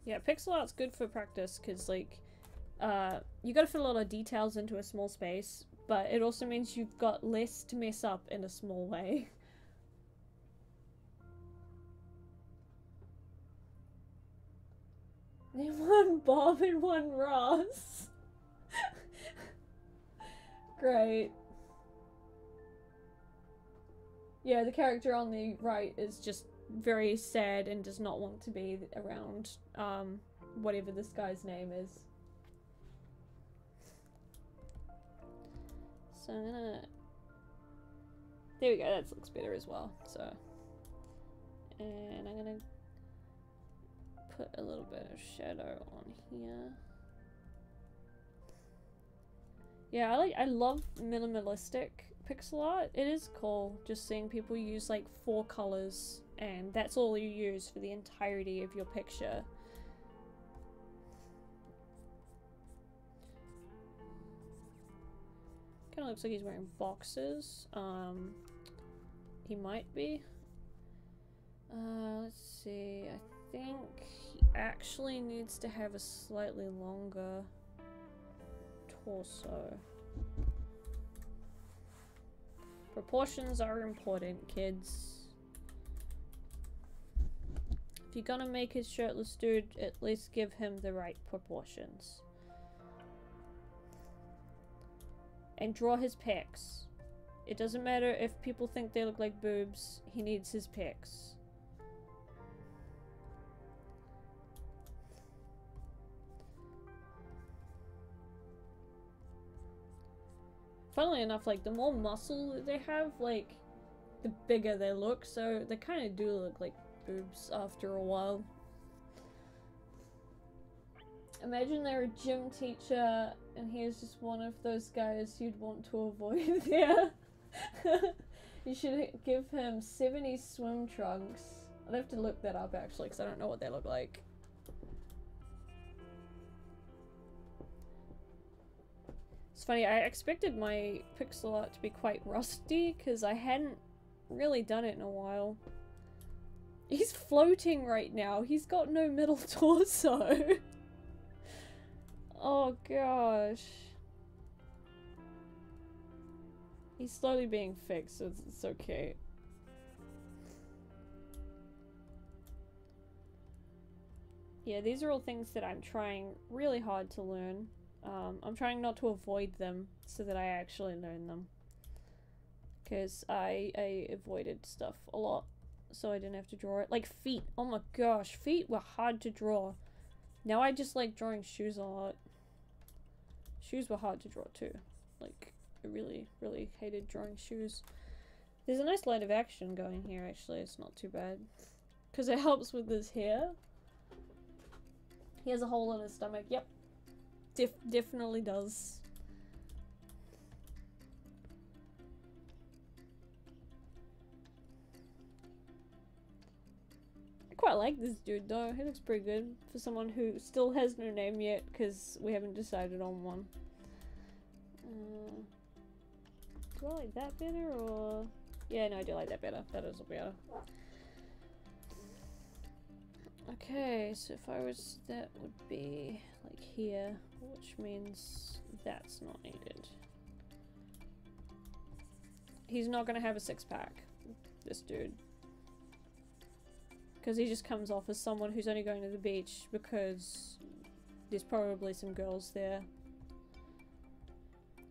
Yeah, pixel art's good for practice because, like, you gotta fit a lot of details into a small space, but it also means you've got less to mess up in a small way. One Bob and one Ross. Great. Yeah, the character on the right is just very sad and does not want to be around, whatever this guy's name is. So I'm gonna... There we go, that looks better as well, so... And I'm gonna put a little bit of shadow on here. Yeah, I love minimalistic pixel art. It is cool just seeing people use like 4 colors and that's all you use for the entirety of your picture. Kind of looks like he's wearing boxers. He might be. Let's see. I think he actually needs to have a slightly longer torso. Proportions are important, kids. If you're gonna make his shirtless dude, at least give him the right proportions. And draw his pecs. It doesn't matter if people think they look like boobs, he needs his pecs. funnily enough, like, the more muscle that they have, like, the bigger they look, so they kind of do look like boobs after a while. Imagine they're a gym teacher, and here's just one of those guys you'd want to avoid there. You should give him 70s swim trunks. I'd have to look that up, actually, because I don't know what they look like. It's funny, I expected my pixel art to be quite rusty, because I hadn't really done it in a while. He's floating right now. He's got no middle torso. Oh gosh. He's slowly being fixed, so it's okay. Yeah, these are all things that I'm trying really hard to learn. I'm trying not to avoid them so that I actually learn them. Because I avoided stuff a lot, so I didn't have to draw it. Like feet. Oh my gosh, feet were hard to draw. Now I just like drawing shoes a lot. Shoes were hard to draw too. Like, I really, really hated drawing shoes. There's a nice line of action going here, actually. It's not too bad. Because it helps with his hair. He has a hole in his stomach. Yep. Definitely does. I quite like this dude though. He looks pretty good for someone who still has no name yet because we haven't decided on one. Do I like that better or... Yeah, no, I do like that better. That is better. Okay, so if I was... that would be like here, which means that's not needed. He's not gonna have a six-pack, this dude. Because he just comes off as someone who's only going to the beach because there's probably some girls there.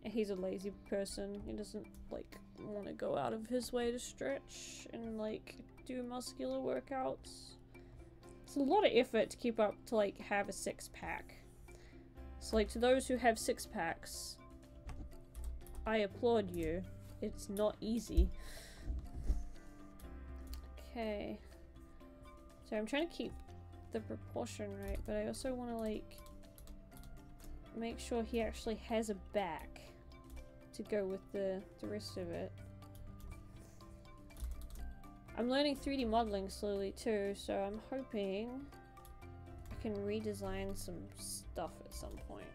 And he's a lazy person. He doesn't, like, want to go out of his way to stretch and, like, do muscular workouts. It's a lot of effort to keep up to, like, have a six-pack. So, like, to those who have six-packs, I applaud you. It's not easy. Okay. So I'm trying to keep the proportion right, but I also want to, like, make sure he actually has a back to go with the rest of it. I'm learning 3D modeling slowly too, so I'm hoping I can redesign some stuff at some point.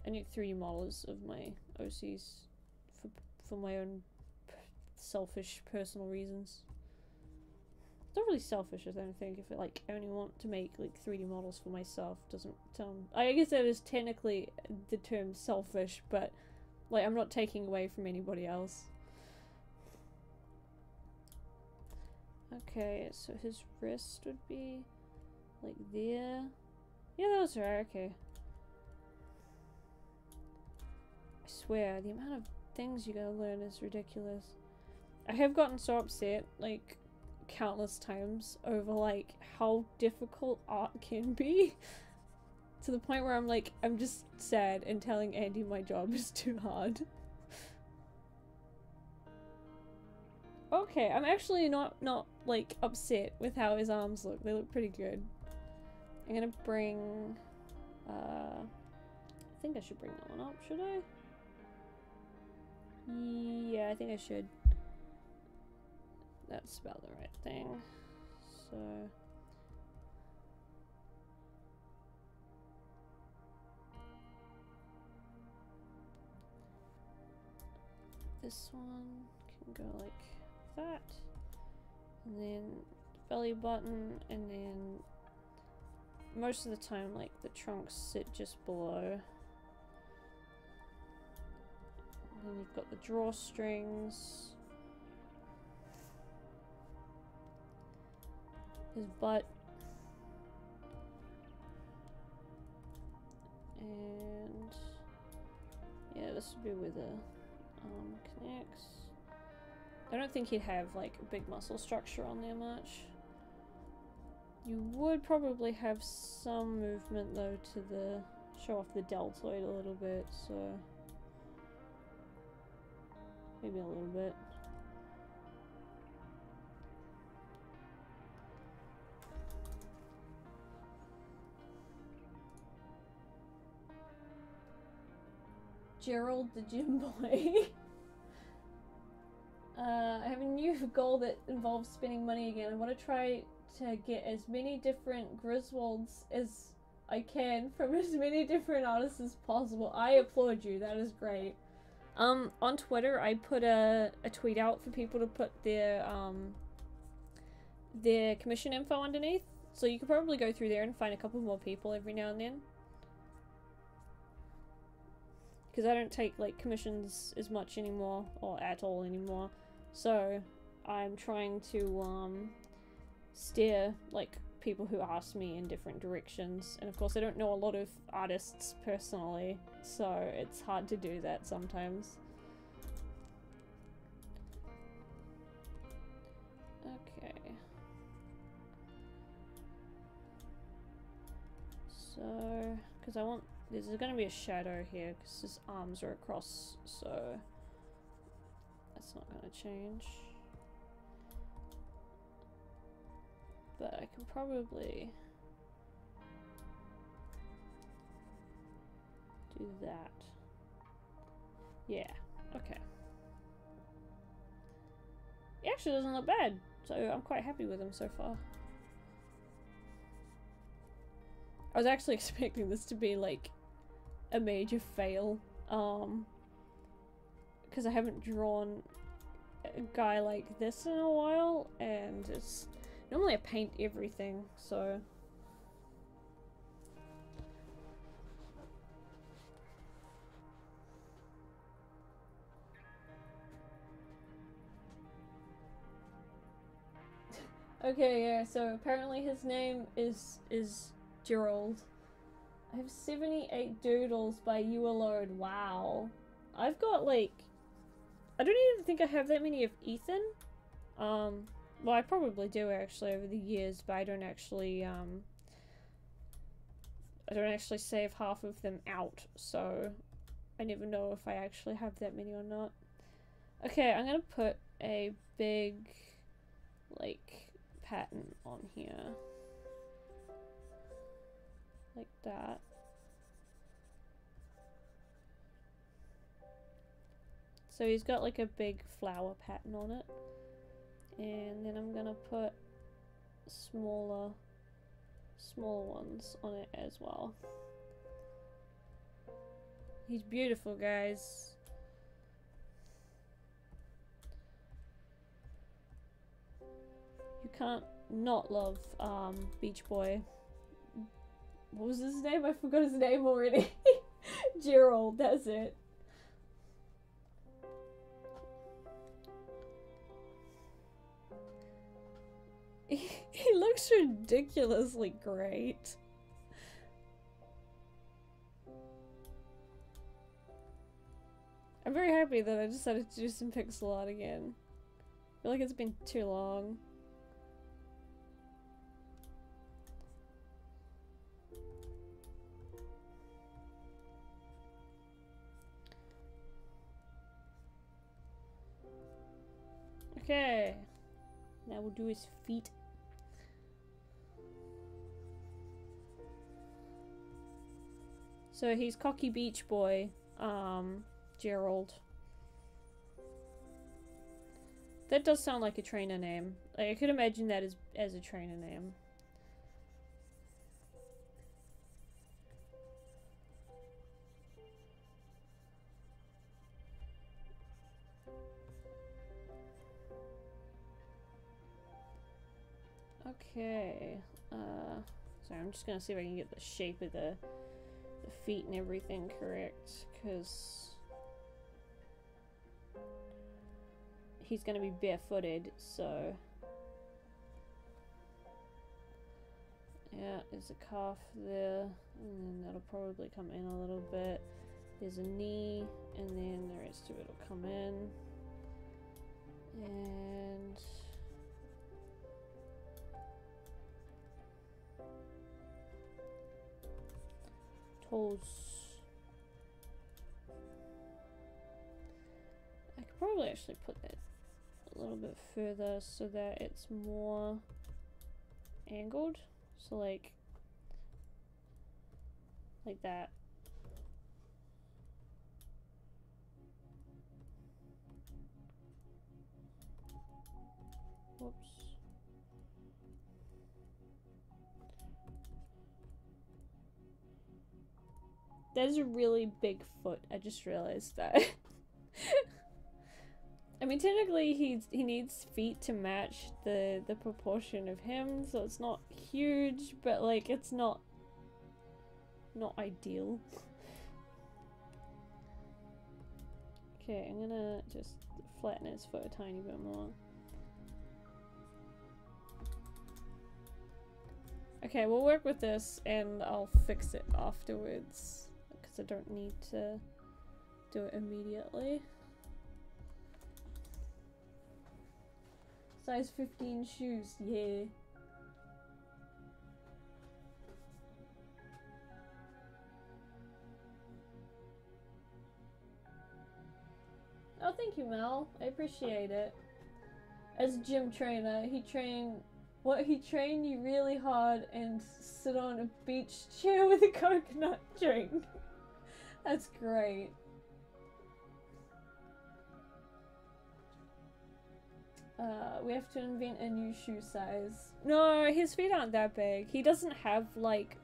I need 3D models of my OCs for my own selfish personal reasons. It's not really selfish, I don't think, if I only want to make like 3D models for myself. Doesn't I guess that is technically the term selfish, but like I'm not taking away from anybody else. Okay, so his wrist would be like there. Yeah, that was right, okay. I swear, the amount of things you gotta learn is ridiculous. I have gotten so upset, like, countless times over like how difficult art can be to the point where I'm like, I'm just sad and telling Andy my job is too hard. Okay, I'm actually not like upset with how his arms look. They look pretty good. I'm gonna bring I think I should bring that one up, should I? Yeah, I think I should. That's about the right thing. So this one can go like that, and then belly button, and then most of the time like the trunks sit just below. And then you've got the drawstrings. His butt. And yeah, this would be where the connects. I don't think he'd have like a big muscle structure on there much. You would probably have some movement though to the show off the deltoid a little bit, so Maybe a little bit. Gerald the gym boy. I have a new goal that involves spending money again. I want to try to get as many different Griswolds as I can from as many different artists as possible. I applaud you. That is great. On Twitter, I put a tweet out for people to put their commission info underneath. So you could probably go through there and find a couple more people every now and then. Because I don't take, like, commissions as much anymore, or at all anymore. So, I'm trying to, steer, like, people who ask me in different directions. And of course, I don't know a lot of artists personally, so it's hard to do that sometimes. Okay. So, because I want... There's gonna be a shadow here because his arms are across, so that's not gonna change. But I can probably do that. Yeah, okay. He actually doesn't look bad, so I'm quite happy with him so far. I was actually expecting this to be like a major fail, because I haven't drawn a guy like this in a while, and it's normally I paint everything, so okay, yeah, so apparently his name is Gerald. I have 78 doodles by you alone. Wow. I've got, like... I don't even think I have that many of Ethan. Well, I probably do, actually, over the years, but I don't actually save half of them out, so I never know if I actually have that many or not. Okay, I'm gonna put a big, like, pattern on here. Like that. So he's got like a big flower pattern on it. And then I'm gonna put smaller ones on it as well. He's beautiful, guys. You can't not love Beach Boy. What was his name? I forgot his name already. Gerald, that's it. He looks ridiculously great. I'm very happy that I decided to do some pixel art again. I feel like it's been too long. Okay, now we'll do his feet. So he's Cocky Beach Boy, Gerald. That does sound like a trainer name. Like, I could imagine that as a trainer name. Okay, sorry, I'm just gonna see if I can get the shape of the feet and everything correct, because he's gonna be barefooted, so yeah, there's a calf there, and then that'll probably come in a little bit. There's a knee, and then the rest of it will come in, and toes. I could Probably actually put that a little bit further so that it's more angled. So like that. Whoops. That is a really big foot. I just realized that. I mean, technically he needs feet to match the proportion of him, so it's not huge, but like it's not ideal. Okay, I'm gonna just flatten his foot a tiny bit more. Okay, we'll work with this and I'll fix it afterwards because I don't need to do it immediately. Size 15 shoes, yeah. Oh, thank you, Mel. I appreciate it. As a gym trainer, he trained you really hard and sit on a beach chair with a coconut drink. That's great. We have to invent a new shoe size. No, his feet aren't that big. He doesn't have like,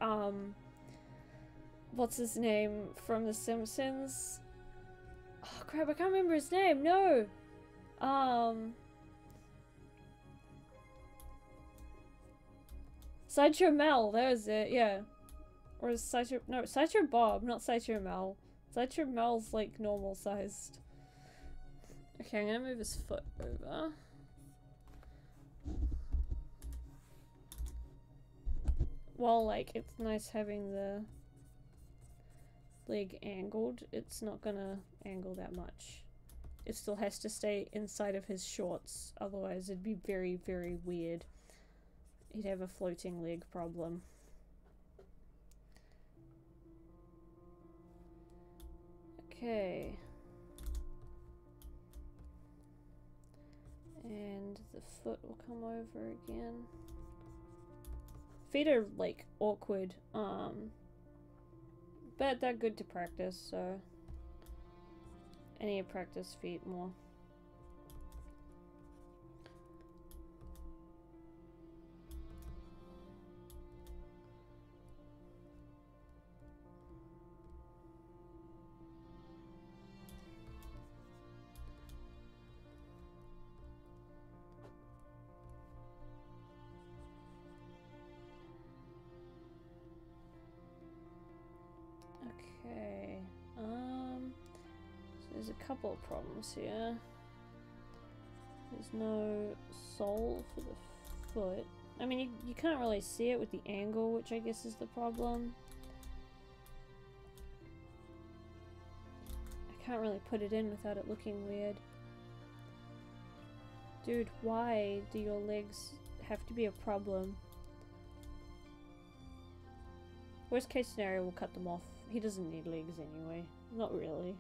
what's his name from The Simpsons? Oh crap, I can't remember his name. No. Sideshow Mel, there's it, yeah. Or is Sideshow, no, Sideshow Bob, not Sideshow Mel. Sideshow Mel's like normal sized. Okay, I'm gonna move his foot over. While like it's nice having the leg angled, it's not gonna angle that much. It still has to stay inside of his shorts, otherwise it'd be very, very weird. He'd have a floating leg problem. Okay. And the foot will come over again. Feet are like awkward, but they're good to practice, so I need to practice feet more. Okay, so there's a couple of problems here. There's no sole for the foot. I mean, you can't really see it with the angle, which I guess is the problem. I can't really put it in without it looking weird. Dude, why do your legs have to be a problem? Worst case scenario, we'll cut them off. He doesn't need legs anyway. Not really.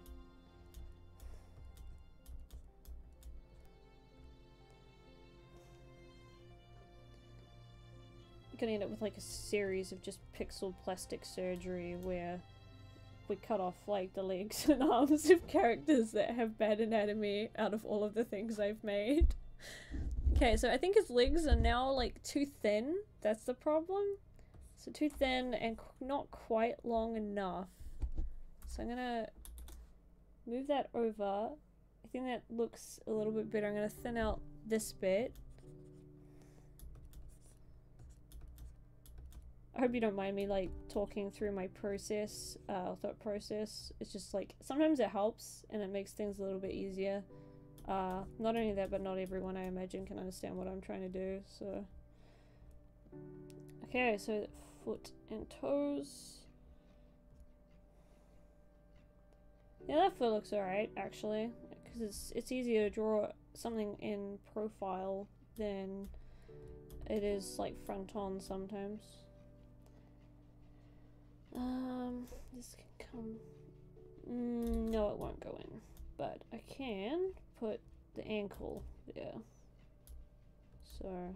You're gonna end up with like a series of just pixel plastic surgery where we cut off like the legs and arms of characters that have bad anatomy out of all of the things I've made. Okay, so I think his legs are now like too thin. That's the problem. So too thin and not quite long enough. So I'm gonna move that over. I think that looks a little bit better. I'm gonna thin out this bit. I hope you don't mind me like talking through my process, thought process. It's just like sometimes it helps and it makes things a little bit easier. Not only that, but not everyone I imagine can understand what I'm trying to do. So okay, so foot and toes. Yeah, that foot looks alright, actually, because it's easier to draw something in profile than it is, like, front on sometimes. This can come... no, it won't go in, but I can put the ankle there. So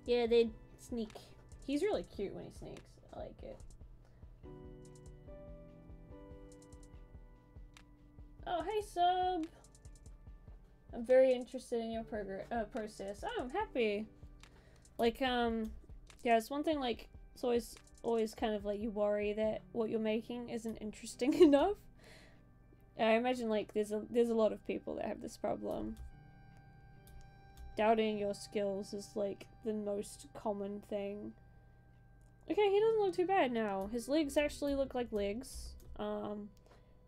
yeah, they sneak. He's really cute when he sneaks. I like it. Oh, hey, sub! I'm very interested in your process. Oh, I'm happy. Like, yeah, it's one thing, like, it's always kind of like you worry that what you're making isn't interesting enough. I imagine, like, there's a lot of people that have this problem. Doubting your skills is, like, the most common thing. Okay, he doesn't look too bad now. His legs actually look like legs.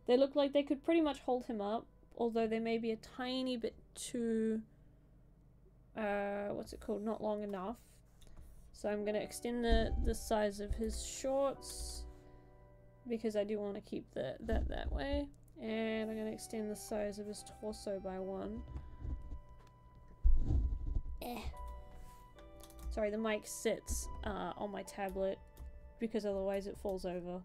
They look like they could pretty much hold him up, although they may be a tiny bit too, what's it called, not long enough. So I'm going to extend the size of his shorts, because I do want to keep that way. And I'm going to extend the size of his torso by 1. Sorry, the mic sits on my tablet, because otherwise it falls over.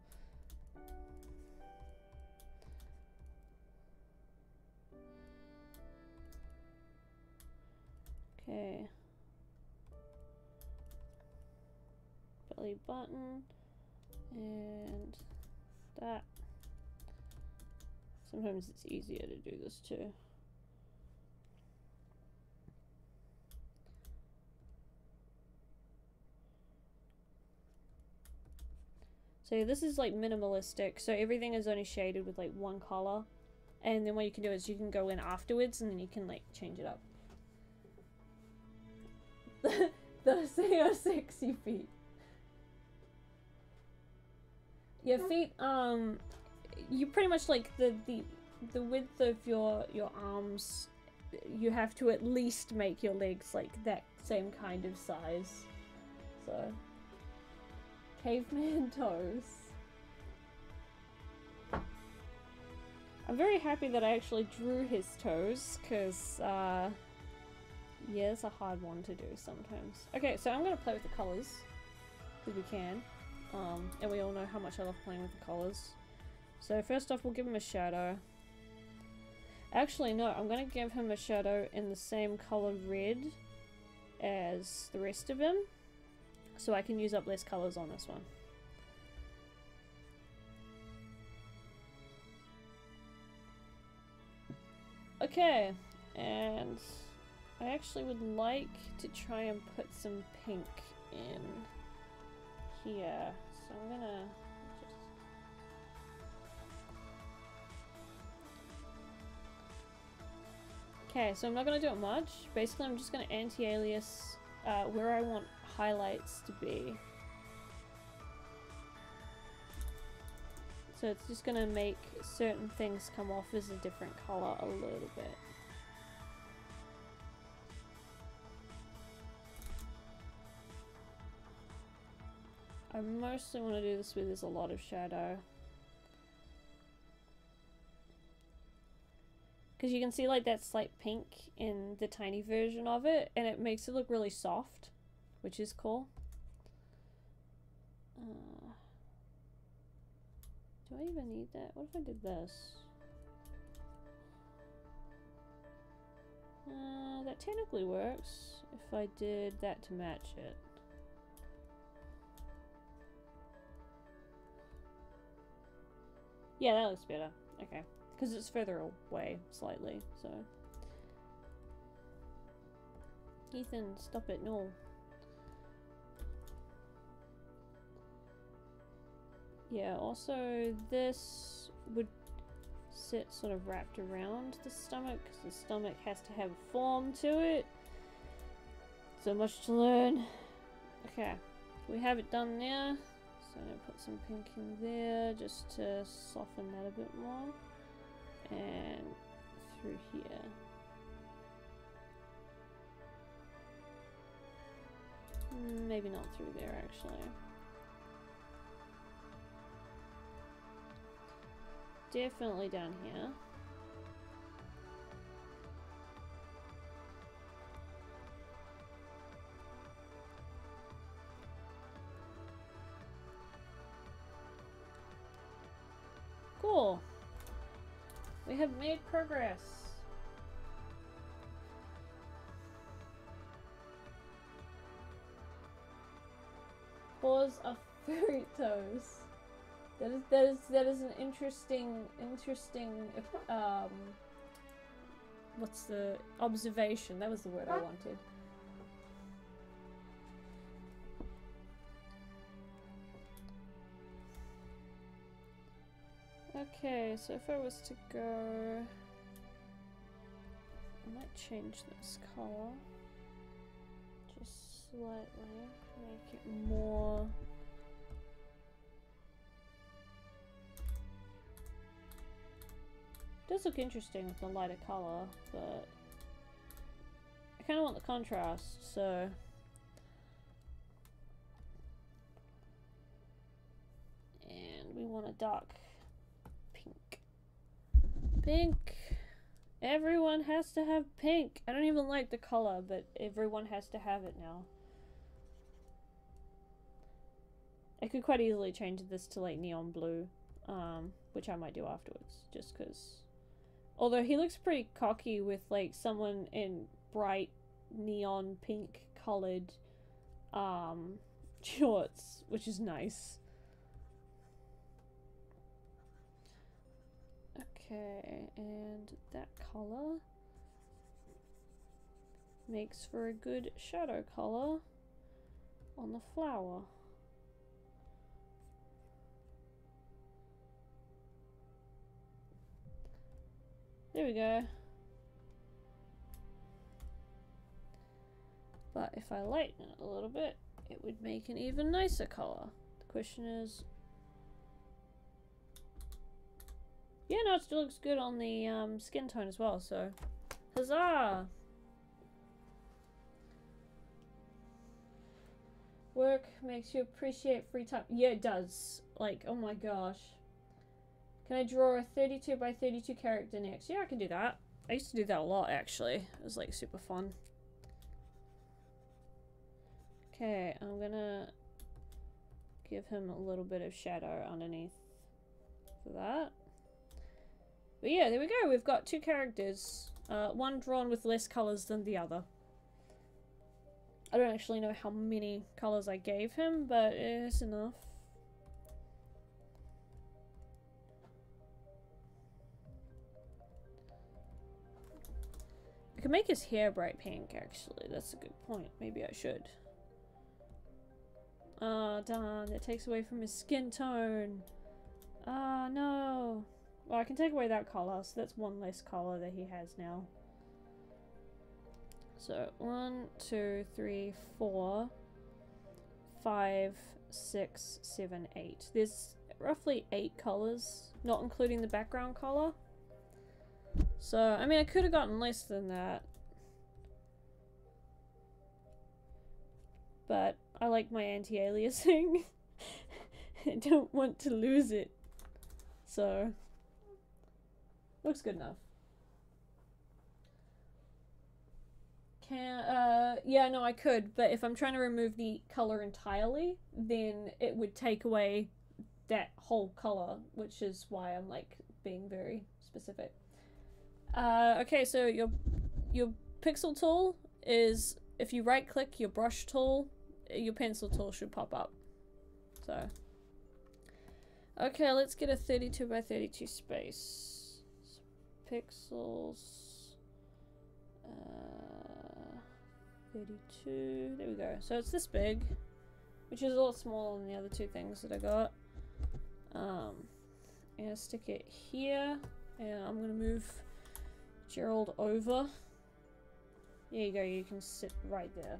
Okay. Belly button. And that. Sometimes it's easier to do this too. So this is like minimalistic, so everything is only shaded with like one color. And then what you can do is you can go in afterwards and then you can like change it up. Those are sexy feet. Your feet, you pretty much like the width of your arms, you have to at least make your legs like that same kind of size. So caveman toes. I'm very happy that I actually drew his toes, because yeah, it's a hard one to do sometimes. Okay, so I'm gonna play with the colors, because we can. And we all know how much I love playing with the colors. So first off, we'll give him a shadow. Actually, no, I'm gonna give him a shadow in the same color red as the rest of him, so I can use up less colors on this one. Okay, and I actually would like to try and put some pink in here, so I'm gonna just... Okay, so I'm not gonna do it much. Basically, I'm just gonna anti-alias where I want highlights to be. So it's just gonna make certain things come off as a different color a little bit. I mostly want to do this where there's a lot of shadow. Because you can see like that slight pink in the tiny version of it, and it makes it look really soft, which is cool. Do I even need that? What if I did this? That technically works if I did that to match it. Yeah, that looks better. Okay. Because it's further away slightly, so. Ethan, stop it, no. Yeah, also this would sit sort of wrapped around the stomach, because the stomach has to have form to it. So much to learn. Okay, we have it done now. So I'm going to put some pink in there just to soften that a bit more. And through here. Maybe not through there actually. Definitely down here. Cool. We have made progress. Paws are furry toes. That is an interesting what's the observation? That was the word I wanted. Okay, so if I was to go, I might change this color just slightly, make it more. It does look interesting with the lighter color, but I kind of want the contrast, so. And we want a dark pink. Pink! Everyone has to have pink! I don't even like the color, but everyone has to have it now. I could quite easily change this to like neon blue, which I might do afterwards, just because. Although he looks pretty cocky with like someone in bright neon pink colored shorts, which is nice. Okay, and that color makes for a good shadow color on the flower. There we go. But if I lighten it a little bit, it would make an even nicer color. The question is... Yeah, no, it still looks good on the skin tone as well, so... Huzzah! Work makes you appreciate free time. Yeah, it does. Like, oh my gosh. Can I draw a 32 by 32 character next? Yeah, I can do that. I used to do that a lot, actually. It was, like, super fun. Okay, I'm gonna give him a little bit of shadow underneath for that. But yeah, there we go. We've got two characters. One drawn with less colors than the other. I don't actually know how many colors I gave him, but it's enough. I could make his hair bright pink, actually. That's a good point. Maybe I should. Ah, darn. It takes away from his skin tone. Ah, no. Well, I can take away that color, so that's one less color that he has now. So, 1, 2, 3, 4, 5, 6, 7, 8. There's roughly 8 colors, not including the background color. So, I mean, I could have gotten less than that. But I like my anti-aliasing. I don't want to lose it. So, looks good enough. Yeah, no, I could, but if I'm trying to remove the color entirely, then it would take away that whole color, which is why I'm, like, being very specific. Okay, so your pixel tool is, if you right click your brush tool, your pencil tool should pop up. So, okay, let's get a 32 by 32 space. Pixels, 32, there we go. So it's this big, which is a lot smaller than the other two things that I got. I'm gonna stick it here, and I'm gonna move Gerald over. There you go, you can sit right there.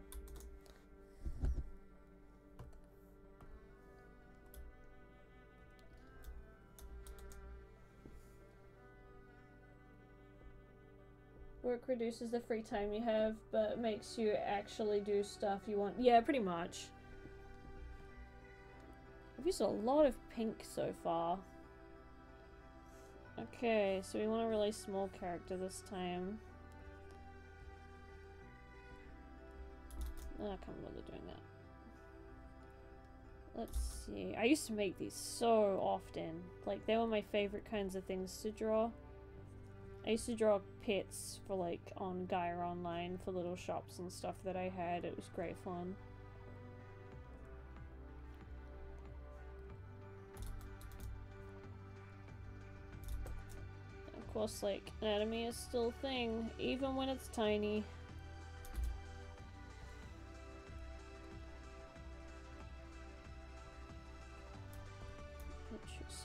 Work reduces the free time you have, but makes you actually do stuff you want. Yeah, pretty much. I've used a lot of pink so far. Okay, so we want a really small character this time. I can't bother doing that. let's see. I used to make these so often. Like, they were my favorite kinds of things to draw. I used to draw pets for, like, on Gaia Online for little shops and stuff that I had. It was great fun. Of course, like, anatomy is still a thing, even when it's tiny.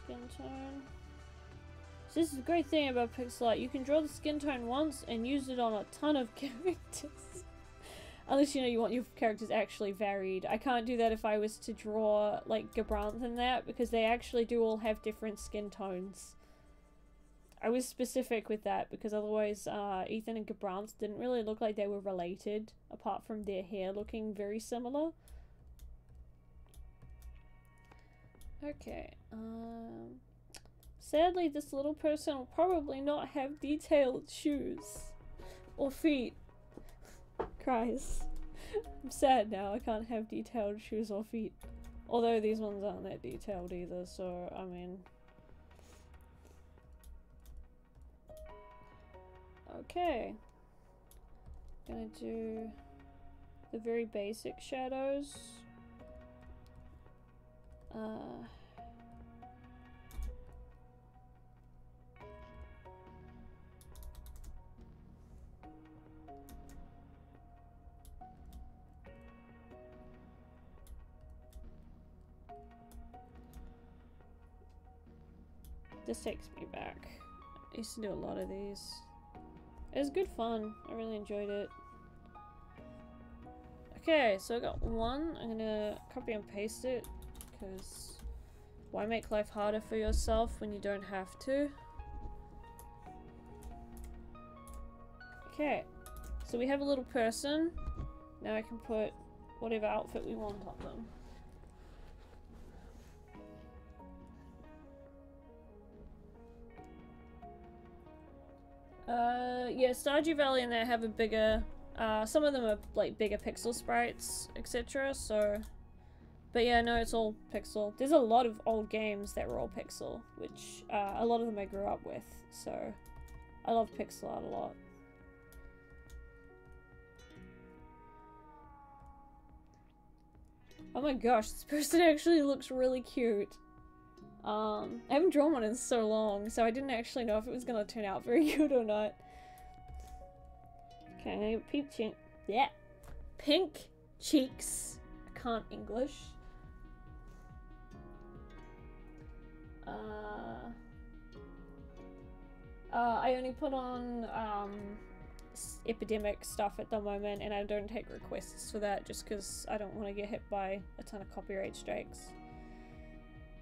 Skin tone. So this is the great thing about pixel art. You can draw the skin tone once and use it on a ton of characters. Unless, you know, you want your characters actually varied. I can't do that if I was to draw, like, Gabranth and that, because they actually do all have different skin tones. I was specific with that, because otherwise, Ethan and Gabranth didn't really look like they were related, apart from their hair looking very similar. Okay, sadly this little person will probably not have detailed shoes or feet. Cries. I'm sad now, I can't have detailed shoes or feet. Although these ones aren't that detailed either, so I mean... Okay. Gonna do the very basic shadows. This takes me back. I used to do a lot of these. It was good fun. I really enjoyed it. Okay, so I got one. I'm gonna copy and paste it, because why make life harder for yourself when you don't have to? Okay, so we have a little person. Now I can put whatever outfit we want on them. Yeah, Stardew Valley and they have a bigger, some of them are like bigger pixel sprites, etc. So, but yeah, no, it's all pixel. There's a lot of old games that were all pixel, which a lot of them I grew up with. So, I love pixel art a lot. Oh my gosh, this person actually looks really cute. I haven't drawn one in so long, so I didn't actually know if it was gonna turn out very good or not. Okay, pink cheeks. I can't English. I only put on epidemic stuff at the moment, and I don't take requests for that just because I don't want to get hit by a ton of copyright strikes.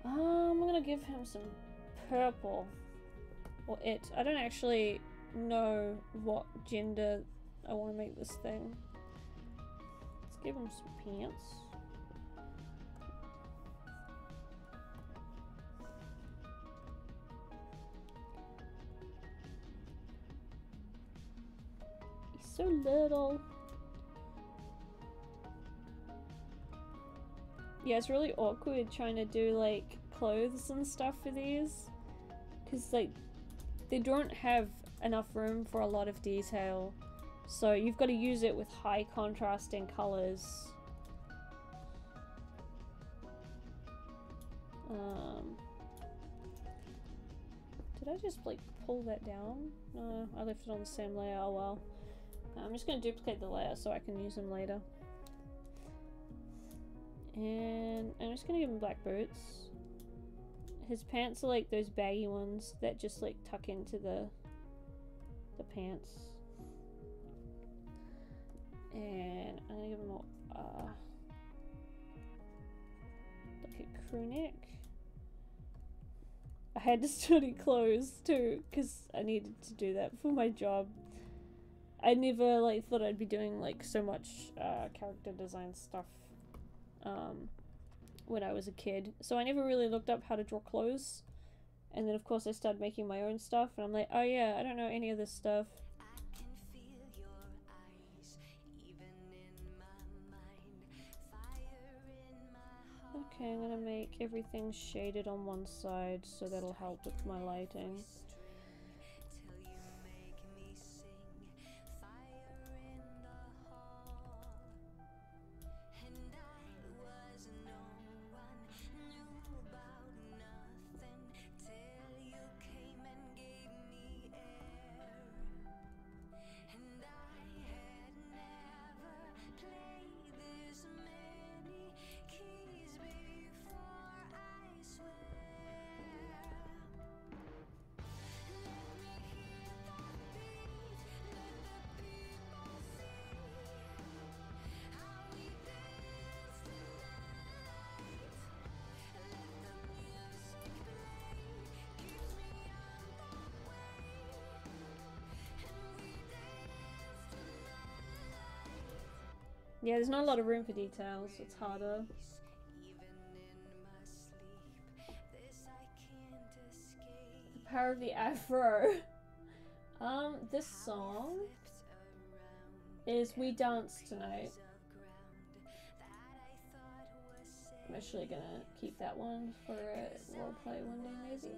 I'm gonna give him some purple. Or it. I don't actually know what gender I want to make this thing. Let's give him some pants. He's so little. Yeah, it's really awkward trying to do like clothes and stuff for these, because like they don't have enough room for a lot of detail, so you've got to use it with high contrasting colors. Did I just like pull that down? No, I left it on the same layer. Oh well. I'm just gonna duplicate the layer so I can use them later. And I'm just gonna give him black boots. His pants are like those baggy ones that just like tuck into the pants. And I'm gonna give him like a crew neck. I had to study clothes too because I needed to do that for my job. I never like thought I'd be doing like so much character design stuff when I was a kid, so I never really looked up how to draw clothes, and then of course I started making my own stuff and I'm like, oh yeah, I don't know any of this stuff. Okay, I'm gonna make everything shaded on one side so that'll help with my lighting. Yeah, there's not a lot of room for details, it's harder. The power of the afro. This song is We Dance Tonight. I'm actually gonna keep that one for a roleplay one day, maybe.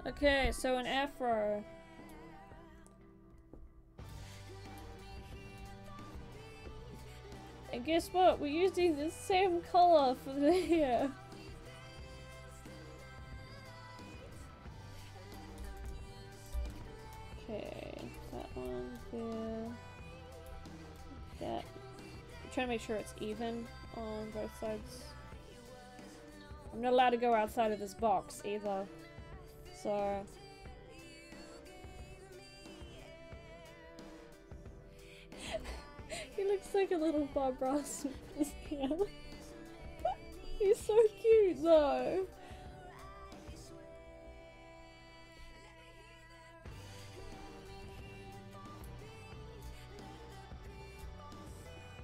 Okay, so an afro. And guess what? We're using the same color for the hair. Okay, that one there. That. I'm trying to make sure it's even on both sides. I'm not allowed to go outside of this box either. So he looks like a little Bob Ross with his hair. He's so cute though.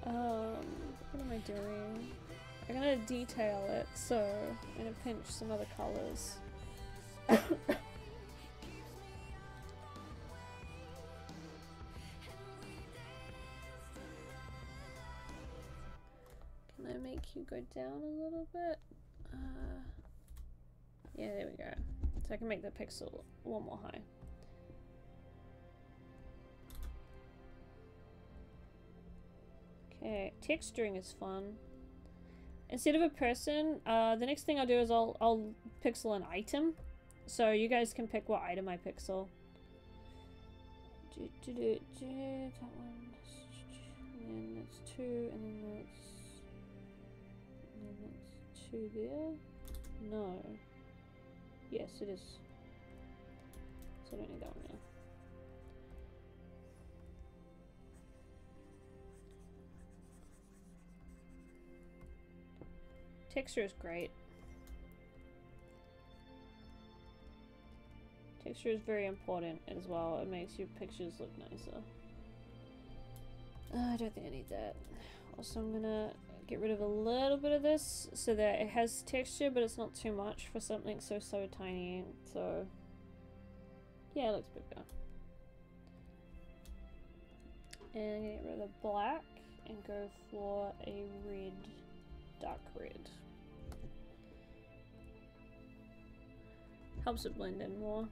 What am I doing? I'm gonna detail it, so I'm gonna pinch some other colors. Can I make you go down a little bit? Yeah, there we go. So I can make the pixel one more high. Okay, texturing is fun. Instead of a person, the next thing I'll do is I'll pixel an item. So you guys can pick what item I pixel. That one. And then that's 2, and then that's 2 there. No. Yes, it is. So I don't need that one now. Texture is great. Texture is very important as well. It makes your pictures look nicer. I don't think I need that. Also, I'm gonna get rid of a little bit of this so that it has texture, but it's not too much for something so tiny. So, yeah, it looks bigger. And I'm gonna get rid of the black and go for a red, dark red. Helps it blend in more.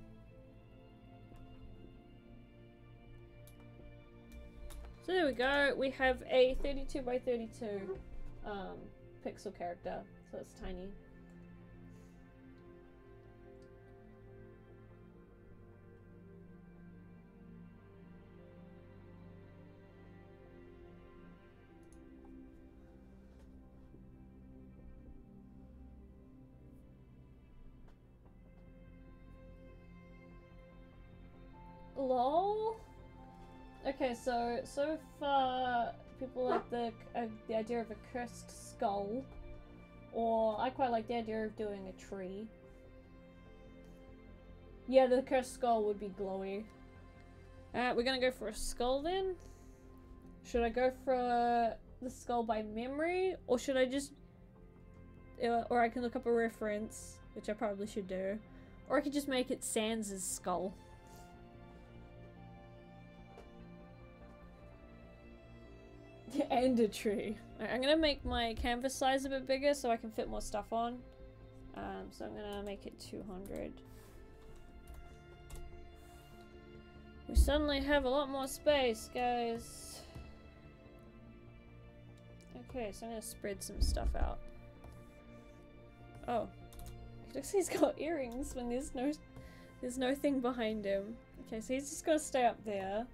So there we go. We have a 32 by 32 pixel character, so it's tiny. LOL. Okay, so far people like the idea of a cursed skull, or I quite like the idea of doing a tree. Yeah, the cursed skull would be glowy. We're gonna go for a skull then. Should I go for the skull by memory, or should I just or I can look up a reference, which I probably should do, or I could just make it Sans' skull. And a tree. Right, I'm gonna make my canvas size a bit bigger so I can fit more stuff on. So I'm gonna make it 200. We suddenly have a lot more space, guys. Okay, so I'm gonna spread some stuff out. Oh. It looks like he's got earrings when there's no thing behind him. Okay, so he's just gonna stay up there.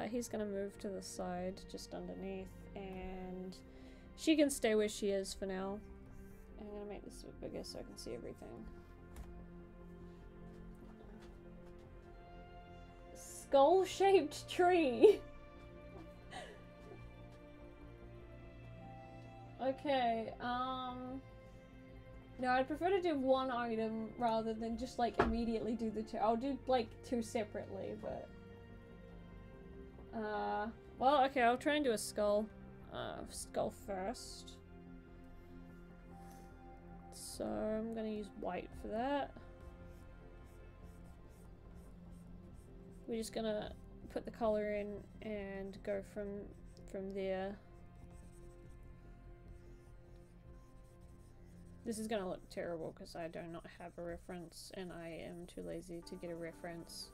He's gonna move to the side, just underneath, and she can stay where she is for now. I'm gonna make this a bit bigger so I can see everything. Skull-shaped tree! Okay, no, I'd prefer to do one item rather than just, like, immediately do the two. I'll do, like, two separately, but... well, okay, I'll try and do a skull. Skull first. So, I'm gonna use white for that. We're just gonna put the color in and go from there. This is gonna look terrible because I do not have a reference and I am too lazy to get a reference.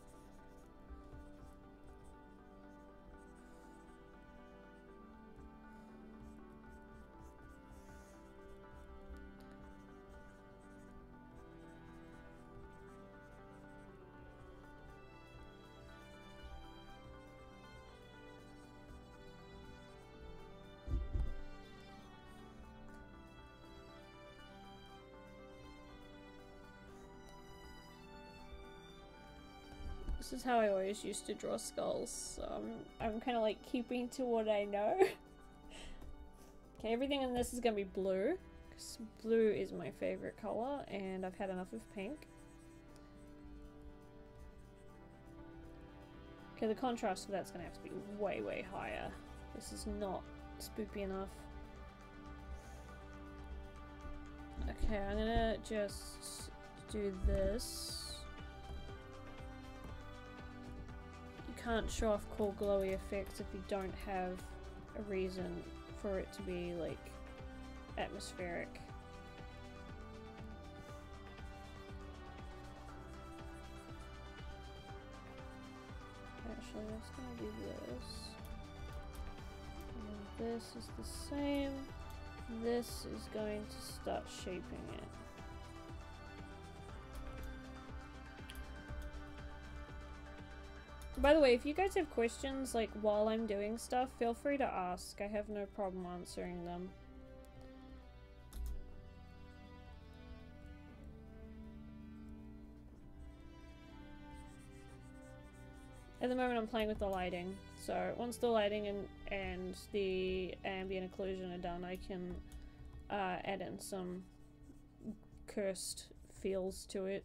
This is how I always used to draw skulls, so I'm kind of like keeping to what I know. Okay, everything in this is gonna be blue, because blue is my favorite color, and I've had enough of pink. Okay, the contrast for that's gonna have to be way, way higher. This is not spoopy enough. Okay, I'm gonna just do this. Can't show off cool glowy effects if you don't have a reason for it to be like atmospheric. Actually, let's gonna do this. And this is the same. This is going to start shaping it. By the way, if you guys have questions, like, while I'm doing stuff, feel free to ask. I have no problem answering them. At the moment, I'm playing with the lighting. So, once the lighting and the ambient occlusion are done, I can add in some cursed feels to it.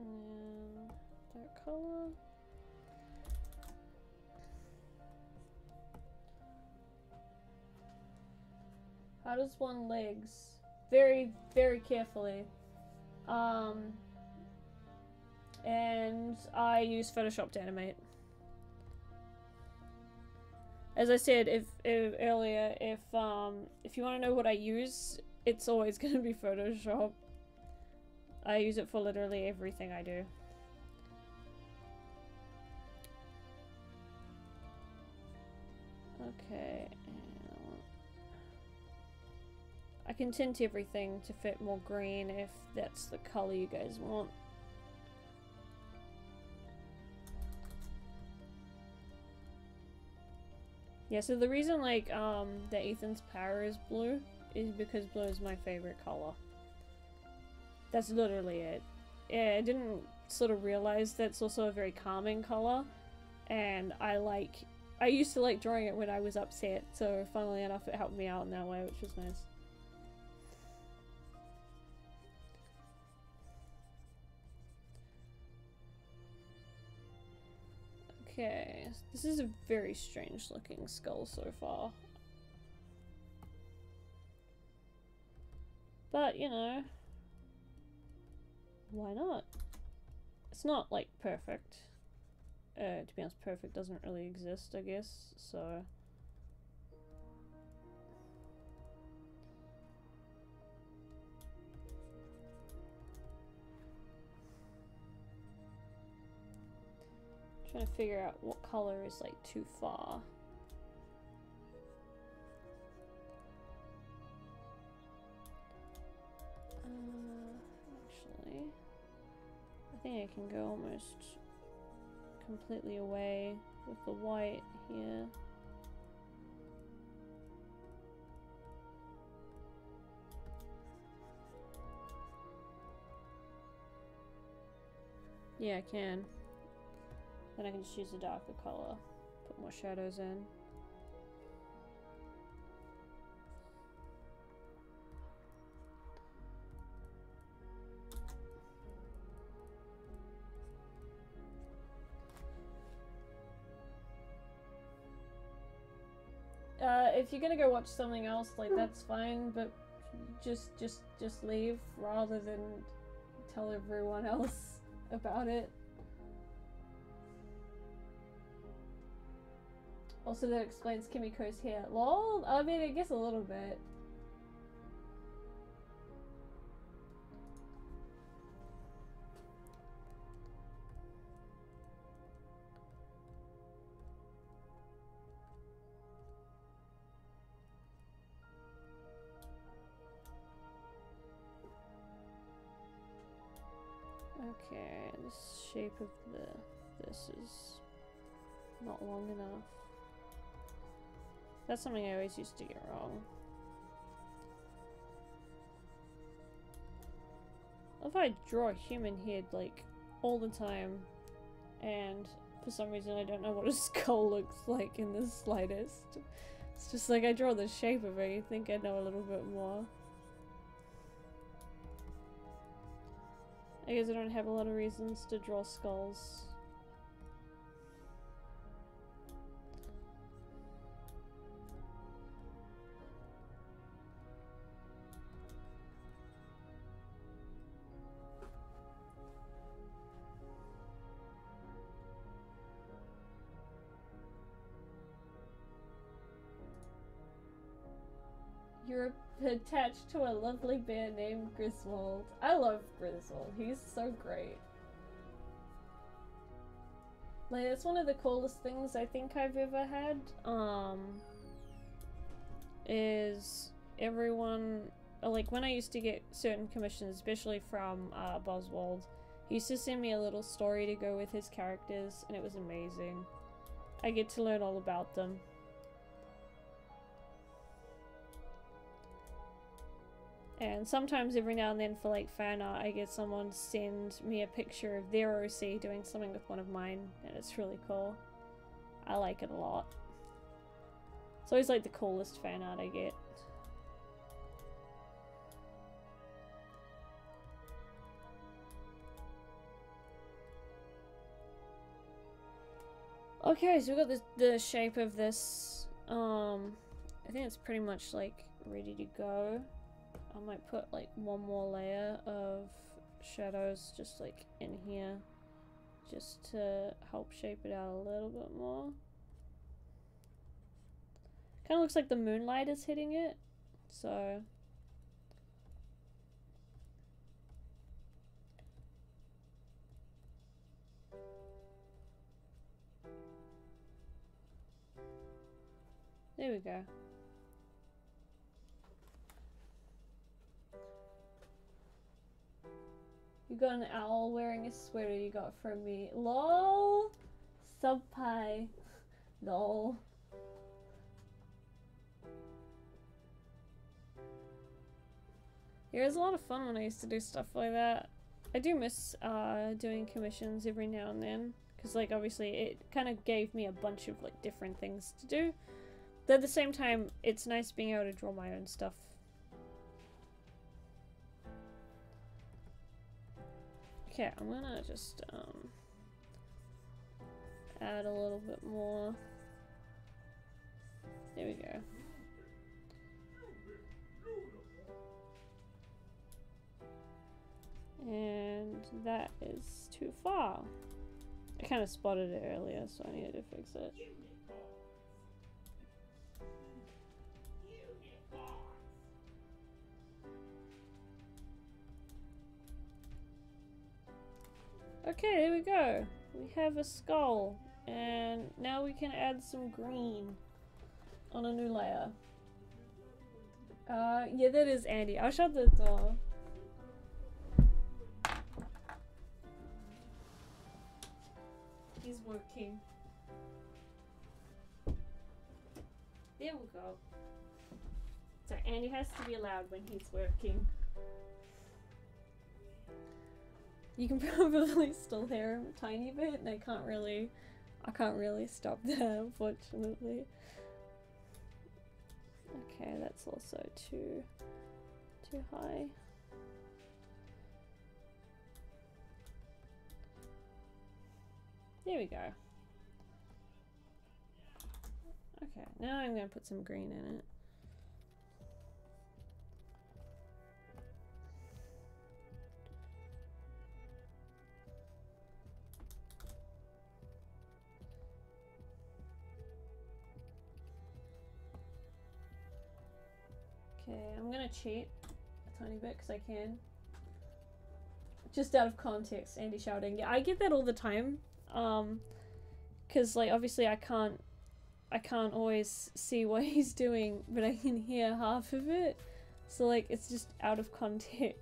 And that color. How does one legs? Very, very carefully. And I use Photoshop to animate. As I said earlier, if you want to know what I use, it's always going to be Photoshop. I use it for literally everything I do. Okay, and I can tint everything to fit more green if that's the color you guys want. Yeah, so the reason like that Ethan's power is blue is because blue is my favorite color. That's literally it. Yeah, I didn't sort of realize that's also a very calming color, and I used to like drawing it when I was upset, so funnily enough it helped me out in that way, which was nice. Okay, this is a very strange looking skull so far. But, you know, why not? It's not, like, perfect. To be honest, perfect doesn't really exist, I guess, so... Trying to figure out what color is, like, too far. Actually... I think I can go almost completely away with the white here. Yeah, I can. Then I can just use a darker color, put more shadows in. If you're gonna go watch something else, like, that's fine, but just leave rather than tell everyone else about it. Also, that explains Kimiko's hair. Lol? I mean, I guess a little bit. Okay, this shape of this is not long enough. That's something I always used to get wrong. If I draw a human head like all the time, and for some reason I don't know what a skull looks like in the slightest. It's just like I draw the shape of it, you think I know a little bit more. I guess I don't have a lot of reasons to draw skulls. You're attached to a lovely bear named Griswold. I love Griswold. He's so great. Like, it's one of the coolest things I think I've ever had. Is everyone, like, when I used to get certain commissions, especially from Boswald, he used to send me a little story to go with his characters, and it was amazing. I get to learn all about them. And sometimes every now and then for like fan art, I get someone send me a picture of their OC doing something with one of mine, and it's really cool. I like it a lot. It's always like the coolest fan art I get. Okay, so we got the shape of this. I think it's pretty much like ready to go. I might put like one more layer of shadows just like in here, just to help shape it out a little bit more. Kind of looks like the moonlight is hitting it, so there we go. You got an owl wearing a sweater you got from me. LOL! Subpie. LOL. Yeah, it was a lot of fun when I used to do stuff like that. I do miss doing commissions every now and then, because like obviously it kind of gave me a bunch of like different things to do. But at the same time, it's nice being able to draw my own stuff. Okay, I'm gonna just add a little bit more. There we go. And that is too far. I kind of spotted it earlier, so I needed to fix it. Okay, there we go. We have a skull, and now we can add some green on a new layer. Yeah, that is Andy. I'll shut the door. He's working. There we go. So Andy has to be allowed when he's working. You can probably still hear him a tiny bit, and I can't really stop that, unfortunately. Okay, that's also too high. There we go. Okay, now I'm gonna put some green in it. Okay, I'm gonna cheat a tiny bit because I can. Just out of context, Andy shouting. Yeah, I get that all the time. Because like obviously I can't always see what he's doing, but I can hear half of it. So like it's just out of context.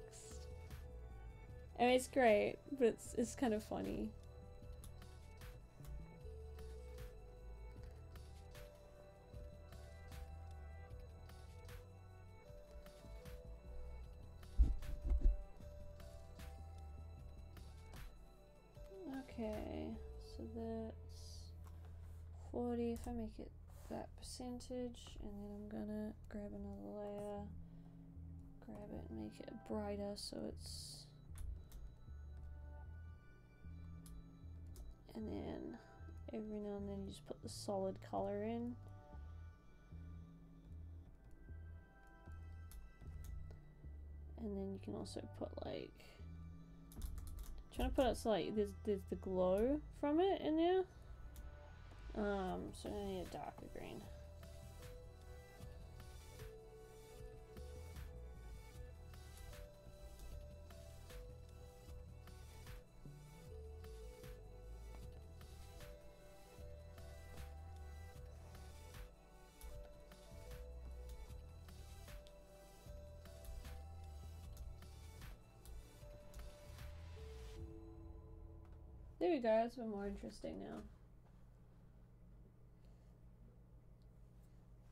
I mean it's great, but it's kind of funny. Okay, so that's 40. If I make it that percentage, and then I'm gonna grab another layer, grab it and make it brighter so it's, and then every now and then you just put the solid color in. And then you can also put like, trying to put it so like there's the glow from it in there. So I need a darker green. There we go, it's a bit more interesting now.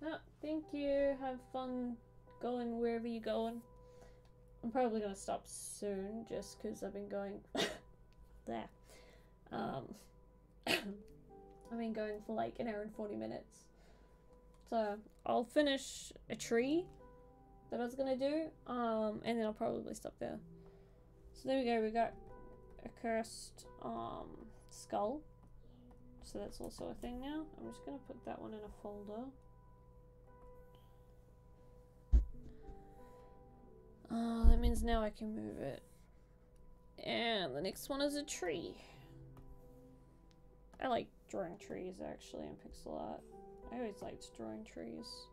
Oh, thank you. Have fun going wherever you're going. I'm probably gonna stop soon just because I've been going there. I've been going for like an hour and 40 minutes. So I'll finish a tree that I was gonna do, and then I'll probably stop there. So there we go, we got a cursed skull. So that's also a thing now. I'm just gonna put that one in a folder. That means now I can move it. And the next one is a tree. I like drawing trees actually in pixel art. I always liked drawing trees.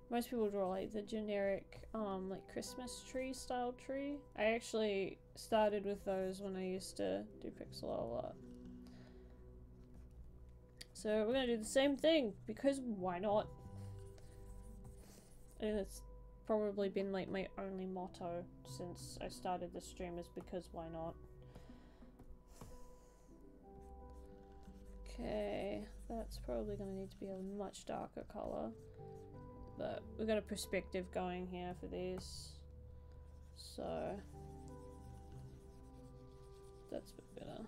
Most people draw like the generic like Christmas tree style tree. I actually started with those when I used to do pixel art a lot. So we're gonna do the same thing because why not? And it's probably been like my only motto since I started the stream is because why not? Okay, that's probably gonna need to be a much darker color, but we've got a perspective going here for these. So that's a bit better.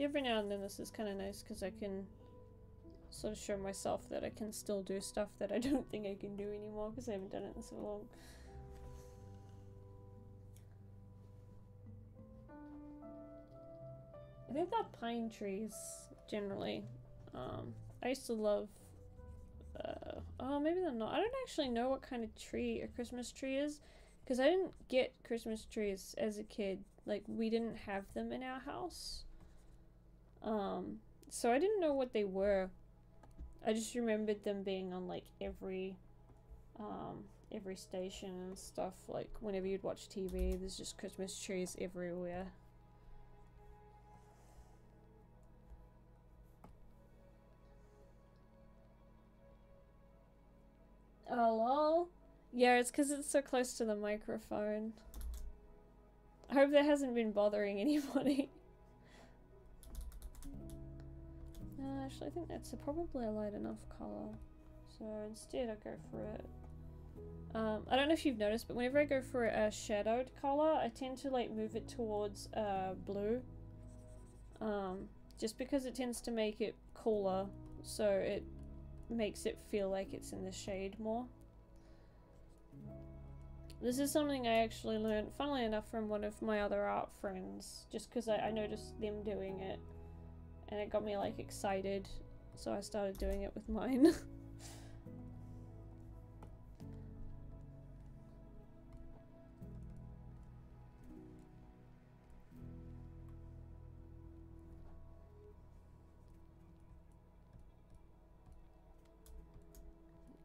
Every now and then this is kind of nice because I can sort of show myself that I can still do stuff that I don't think I can do anymore because I haven't done it in so long. I think that pine trees generally. I used to love. Oh, maybe they're not. I don't actually know what kind of tree a Christmas tree is because I didn't get Christmas trees as a kid. Like we didn't have them in our house. So I didn't know what they were. I just remembered them being on like every station and stuff. Like whenever you'd watch TV, there's just Christmas trees everywhere. Oh lol. Yeah, it's because it's so close to the microphone. I hope that hasn't been bothering anybody. Actually, I think that's probably a light enough color. So instead, I go for it. I don't know if you've noticed, but whenever I go for a shadowed color, I tend to like move it towards blue. Just because it tends to make it cooler, so it makes it feel like it's in the shade more. This is something I actually learned, funnily enough, from one of my other art friends, just because I noticed them doing it. And it got me like excited, so I started doing it with mine.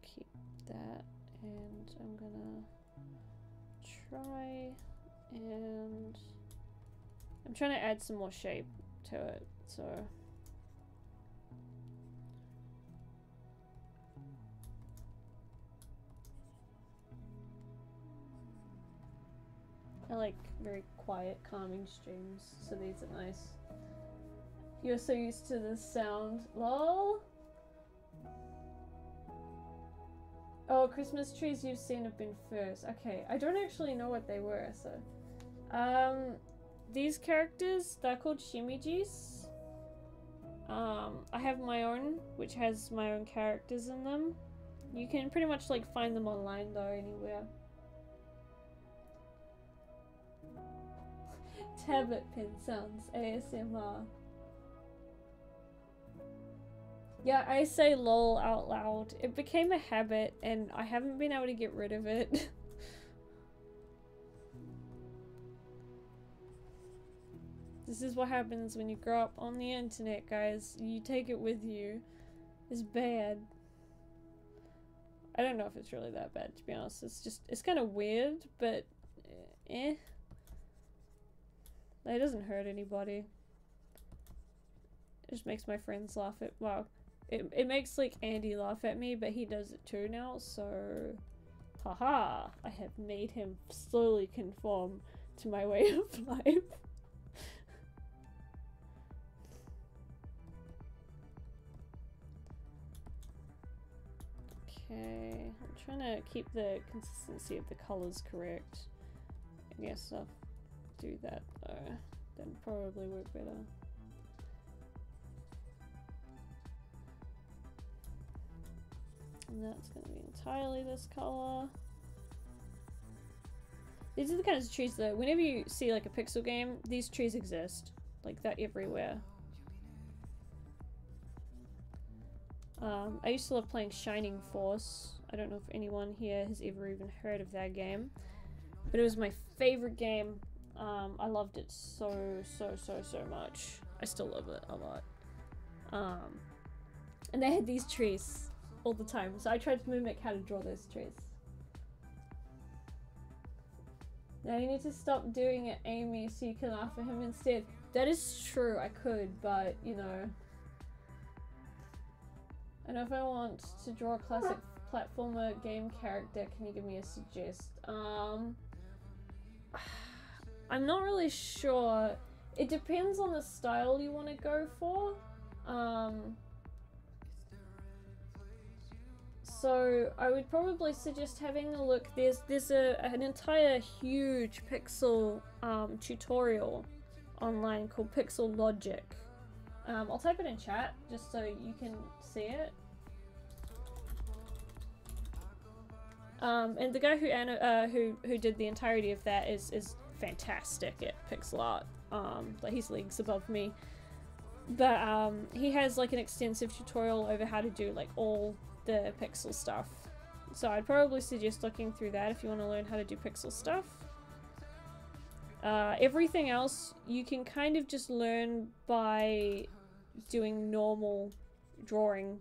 Keep that, and I'm gonna try and I'm trying to add some more shape to it, so I like very quiet, calming streams, so these are nice. You're so used to this sound. Lol. Oh, Christmas trees you've seen have been first. Okay, I don't actually know what they were, so these characters, they're called chibis. I have my own, which has my own characters in them. You can pretty much like find them online though, anywhere. Tablet pen sounds, ASMR. Yeah, I say lol out loud. It became a habit and I haven't been able to get rid of it. This is what happens when you grow up on the internet, guys. You take it with you. It's bad. I don't know if it's really that bad, to be honest. It's kind of weird, but eh. It doesn't hurt anybody. It just makes my friends laugh at, well, it makes like Andy laugh at me, but he does it too now, so haha, I have made him slowly conform to my way of life. Okay, I'm trying to keep the consistency of the colors correct. I guess I'll do that though. That'd probably work better. And that's going to be entirely this color. These are the kinds of trees though, whenever you see like a pixel game, these trees exist. Like they're everywhere. I used to love playing Shining Force. I don't know if anyone here has ever even heard of that game. But it was my favorite game. I loved it so much. I still love it a lot. And they had these trees all the time, so I tried to mimic how to draw those trees. Now you need to stop doing it, Amy, so you can laugh at him instead. That is true, I could, but, you know. I know if I want to draw a classic platformer game character can you give me a suggest? I'm not really sure. It depends on the style you want to go for. So I would probably suggest having a look. There's an entire huge pixel tutorial online called Pixel Logic. I'll type it in chat just so you can see it. And the guy who did the entirety of that is fantastic at pixel art. Like he's leagues above me. But he has like an extensive tutorial over how to do like all the pixel stuff. So I'd probably suggest looking through that if you want to learn how to do pixel stuff. Everything else you can kind of just learn by doing normal drawing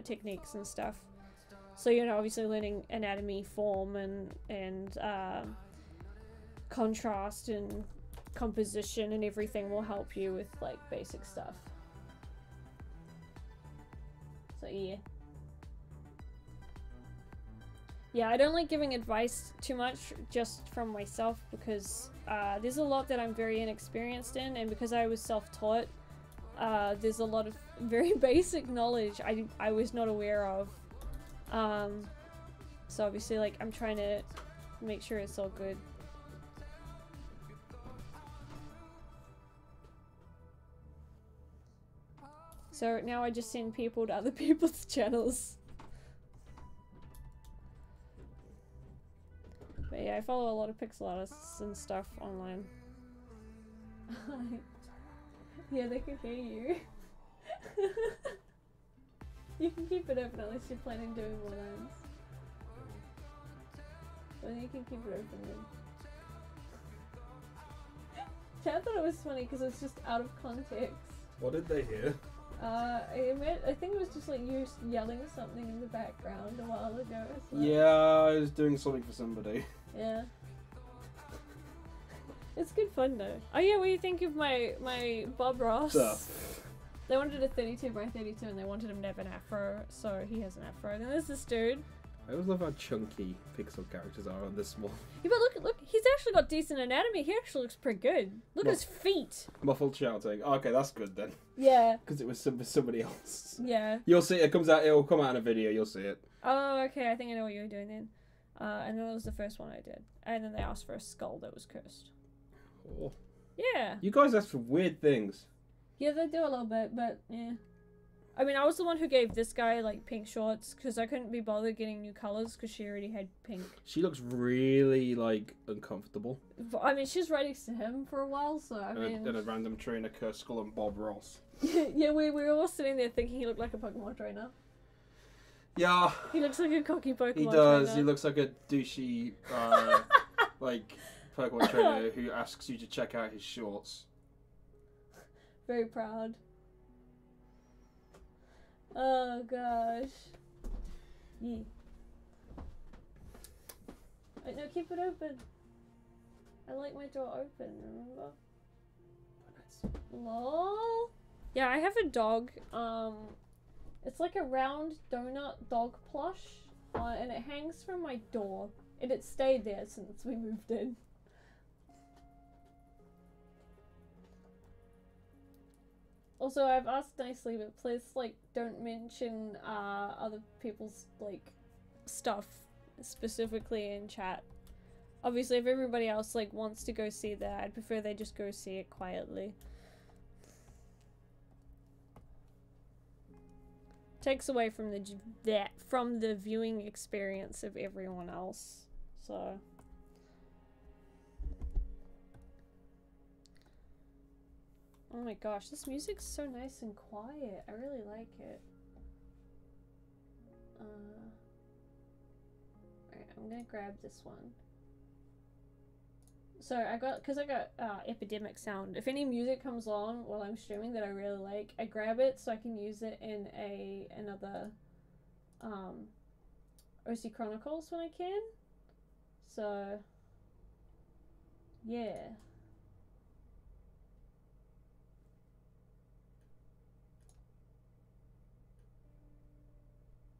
techniques and stuff. So you know, obviously learning anatomy, form, and contrast and composition and everything will help you with like basic stuff. So yeah. Yeah, I don't like giving advice too much just from myself because there's a lot that I'm very inexperienced in, and because I was self-taught, there's a lot of very basic knowledge I was not aware of. So obviously, like, I'm trying to make sure it's all good. So now I just send people to other people's channels. But yeah, I follow a lot of pixel artists and stuff online. Yeah, they can hear you. You can keep it open unless you're planning doing more lines. Well, you can keep it open then. Chad thought it was funny because it's just out of context. What did they hear? I think it was just like you yelling something in the background a while ago. So. Yeah, I was doing something for somebody. Yeah. It's good fun though. Oh yeah, what do you think of my Bob Ross? Stuff. They wanted a 32 by 32 and they wanted him to have an afro, so he has an afro. Then there's this dude. I always love how chunky pixel characters are on this small. Yeah, but look, he's actually got decent anatomy. He actually looks pretty good. Look at his feet. Muffled shouting. Okay, that's good then. Yeah. Because it was somebody else. Yeah. You'll see it comes out. It'll come out in a video. You'll see it. Oh, okay. I think I know what you were doing then. And then that was the first one I did. And then they asked for a skull that was cursed. Oh. Yeah. You guys ask for weird things. Yeah, they do a little bit, but yeah. I mean, I was the one who gave this guy, like, pink shorts, because I couldn't be bothered getting new colours, because she already had pink. She looks really, like, uncomfortable. But, I mean, she's right next to him for a while, so, I mean... Then a random trainer, Kurt Skull and Bob Ross. Yeah, we were all sitting there thinking he looked like a Pokemon trainer. Yeah. He looks like a cocky Pokemon trainer. He does. He looks like a douchey, like, Pokemon trainer who asks you to check out his shorts. Very proud. Oh gosh. Yeah. Wait, no, keep it open. I like my door open, remember? Lol. Yeah, I have a dog. It's like a round donut dog plush, and it hangs from my door, and it stayed there since we moved in. Also, I've asked nicely, but please, like, don't mention other people's, like, stuff specifically in chat. Obviously, if everybody else, like, wants to go see that, I'd prefer they just go see it quietly. Takes away from the viewing experience of everyone else, so... Oh my gosh, this music's so nice and quiet. I really like it. Alright, I'm gonna grab this one. So I got Epidemic Sound. If any music comes on while I'm streaming that I really like, I grab it so I can use it in another OC Chronicles when I can. So yeah.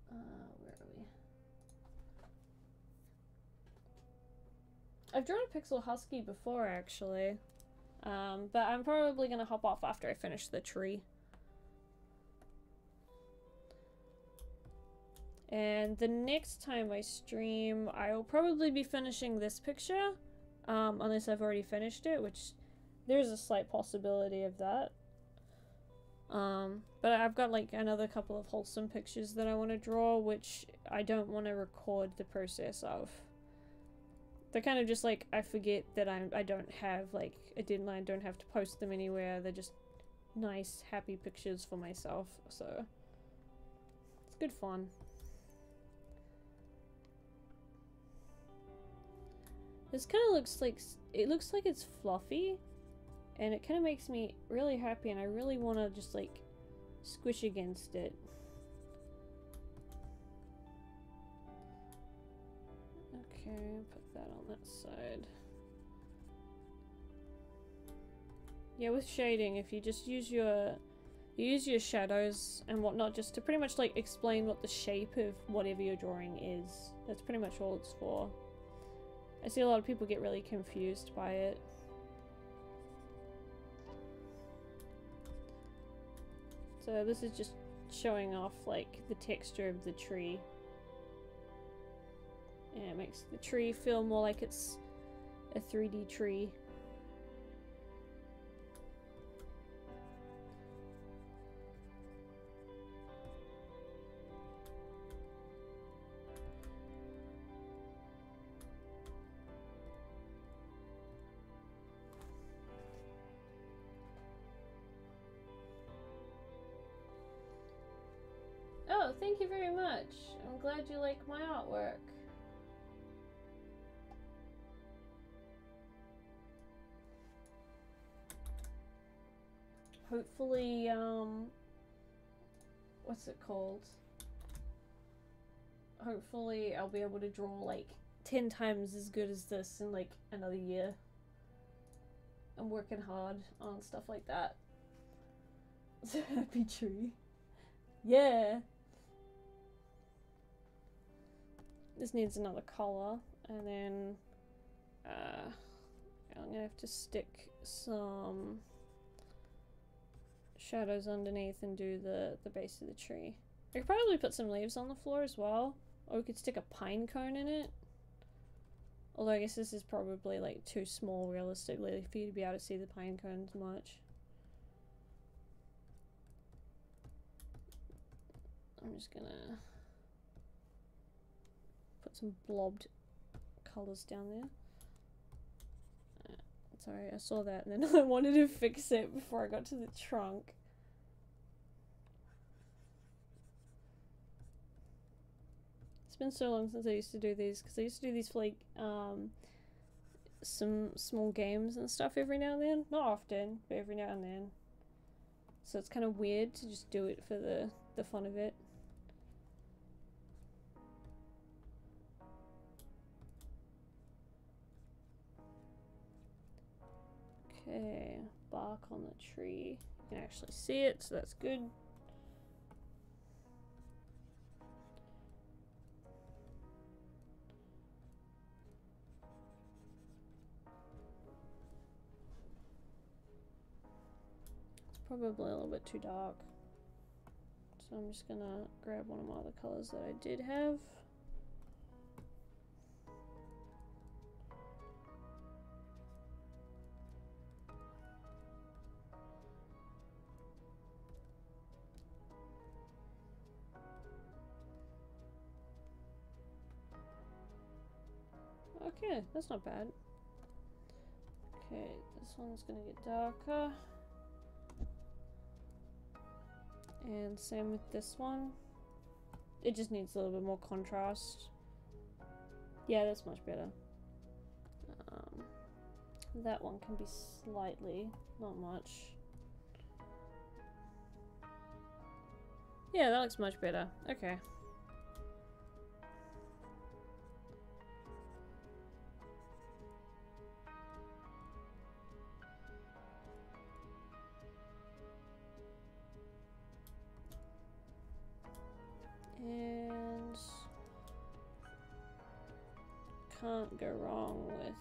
Where are we? I've drawn a pixel husky before, actually. But I'm probably gonna hop off after I finish the tree. And the next time I stream, I'll probably be finishing this picture. Unless I've already finished it, which there's a slight possibility of that. But I've got like another couple of wholesome pictures that I want to draw, which I don't want to record the process of. They're kind of just like, I forget that I don't have like a deadline, don't have to post them anywhere. They're just nice, happy pictures for myself, so it's good fun. This kind of looks like, it looks like it's fluffy, and it kind of makes me really happy, and I really want to just like squish against it. Okay, put that on that side. Yeah, with shading, if you just use your shadows and whatnot just to pretty much like explain what the shape of whatever you're drawing is. That's pretty much all it's for. I see a lot of people get really confused by it. So this is just showing off like the texture of the tree. And it makes the tree feel more like it's a 3D tree. Oh, thank you very much. I'm glad you like my artwork. Hopefully, what's it called? Hopefully I'll be able to draw like 10 times as good as this in like another year. I'm working hard on stuff like that. Happy tree. Yeah. This needs another color, and then I'm gonna have to stick some shadows underneath and do the base of the tree. I could probably put some leaves on the floor as well, or we could stick a pine cone in it. Although I guess this is probably like too small realistically for you to be able to see the pine cones much. I'm just gonna put some blobbed colours down there. Sorry, I saw that and then I wanted to fix it before I got to the trunk. It's been so long since I used to do these, because I used to do these for like some small games and stuff every now and then. Not often, but every now and then. So it's kind of weird to just do it for the fun of it. Okay, bark on the tree. You can actually see it, so that's good. It's probably a little bit too dark. So I'm just gonna grab one of my other colors that I did have. Okay, that's not bad. Okay, this one's gonna get darker. And same with this one. It just needs a little bit more contrast. Yeah, that's much better. That one can be slightly, not much. Yeah, that looks much better. Okay. And can't go wrong with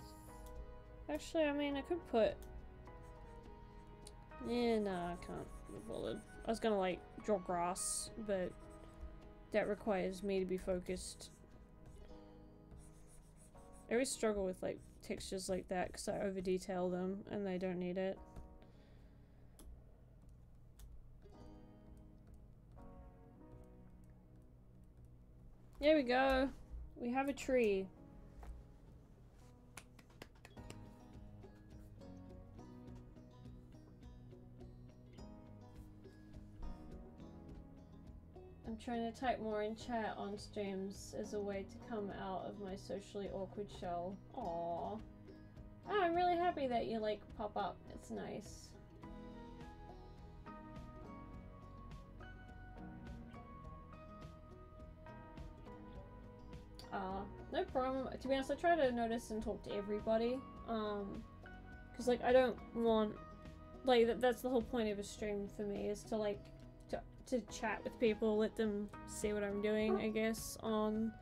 Actually, I mean, I could put... Yeah, no, I can't be bothered. I was gonna, like, draw grass, but that requires me to be focused. I always struggle with, like, textures like that because I over-detail them and they don't need it. There we go. We have a tree. I'm trying to type more in chat on streams as a way to come out of my socially awkward shell. Aww. Oh, I'm really happy that you, like, pop up. It's nice. No problem. To be honest, I try to notice and talk to everybody. Cause, like, I don't want... Like, that's the whole point of a stream for me, is to, like, to chat with people, let them see what I'm doing, I guess, on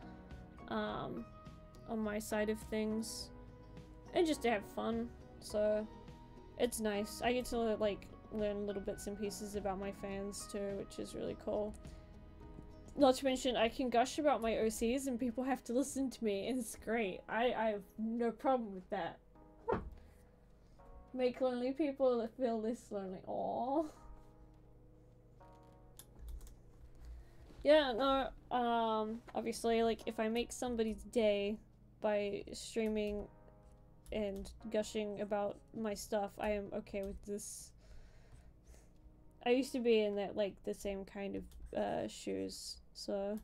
my side of things. And just to have fun. So, it's nice. I get to, like, learn little bits and pieces about my fans, too, which is really cool. Not to mention, I can gush about my OCs and people have to listen to me, and it's great. I have no problem with that. Make lonely people feel less lonely. Aww. Yeah, no, obviously, like, if I make somebody's day by streaming and gushing about my stuff, I am okay with this. I used to be in that, like, the same kind of, shoes. So,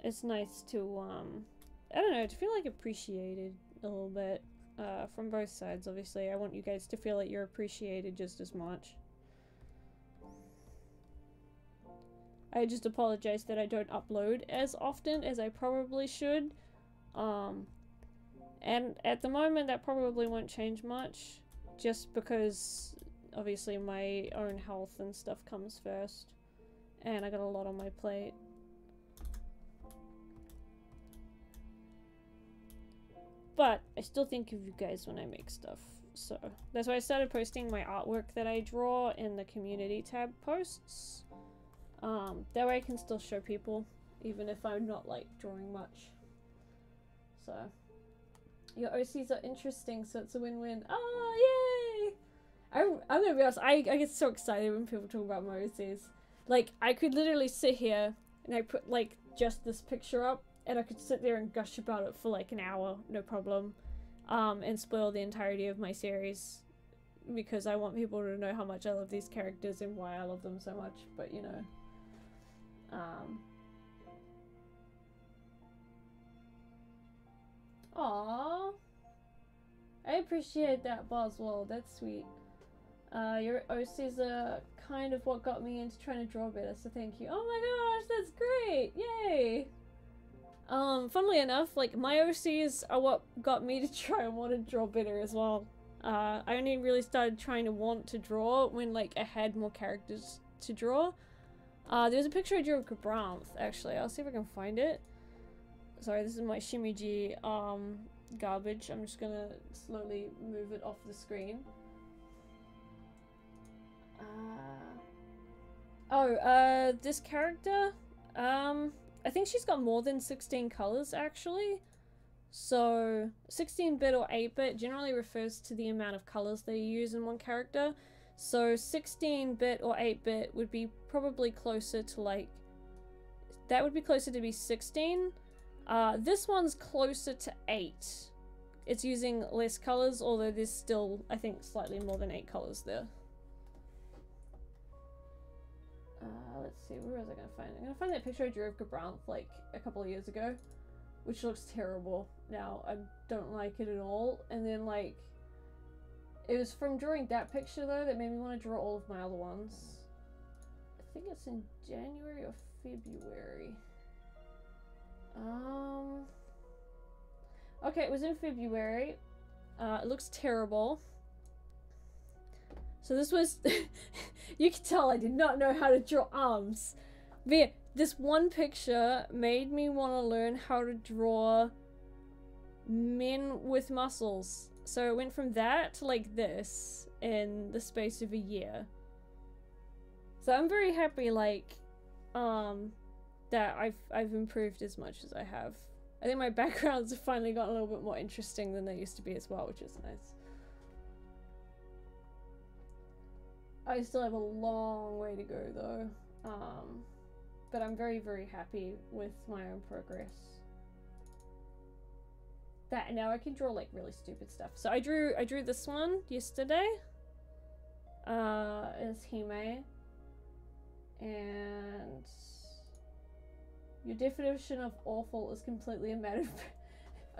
it's nice to, I don't know, to feel, like, appreciated a little bit, from both sides, obviously. I want you guys to feel that you're appreciated just as much. I just apologize that I don't upload as often as I probably should. And at the moment, that probably won't change much, just because, obviously, my own health and stuff comes first. And I got a lot on my plate. But I still think of you guys when I make stuff. So that's why I started posting my artwork that I draw in the community tab posts. That way I can still show people, even if I'm not, like, drawing much. So your OCs are interesting, so it's a win-win. Oh, yay! I'm gonna be honest, I get so excited when people talk about my OCs. Like, I could literally sit here and I put, like, just this picture up and I could sit there and gush about it for, like, an hour, no problem, and spoil the entirety of my series because I want people to know how much I love these characters and why I love them so much, but, you know. Aww. I appreciate that, Boswell. That's sweet. Your OCs are kind of what got me into trying to draw better, so thank you. Oh my gosh, that's great! Yay! Funnily enough, like, my OCs are what got me to try and want to draw better as well. I only really started trying to want to draw when, like, I had more characters to draw. There's a picture I drew of Gabranth, actually. I'll see if I can find it. Sorry, this is my Shimiji, garbage. I'm just gonna slowly move it off the screen. This character, I think she's got more than 16 colors, actually. So, 16-bit or 8-bit generally refers to the amount of colors they use in one character. So, 16-bit or 8-bit would be probably closer to, like, that would be closer to be 16. This one's closer to 8. It's using less colors, although there's still, I think, slightly more than 8 colors there. Let's see, where was I gonna find it? I'm gonna find that picture I drew of Gabranth, like, a couple of years ago, which looks terrible now. I don't like it at all. And then, like, it was from drawing that picture, though, that made me want to draw all of my other ones. I think it's in January or February. Okay, it was in February. It looks terrible. So this was... You can tell I did not know how to draw arms. But yeah, this one picture made me want to learn how to draw men with muscles. So it went from that to like this in the space of a year. So I'm very happy, like, that I've improved as much as I have. I think my backgrounds have finally gotten a little bit more interesting than they used to be as well, which is nice. I still have a long way to go though, but I'm very, very happy with my own progress. That now I can draw like really stupid stuff. So I drew this one yesterday, as Hime, and your definition of awful is completely a matter of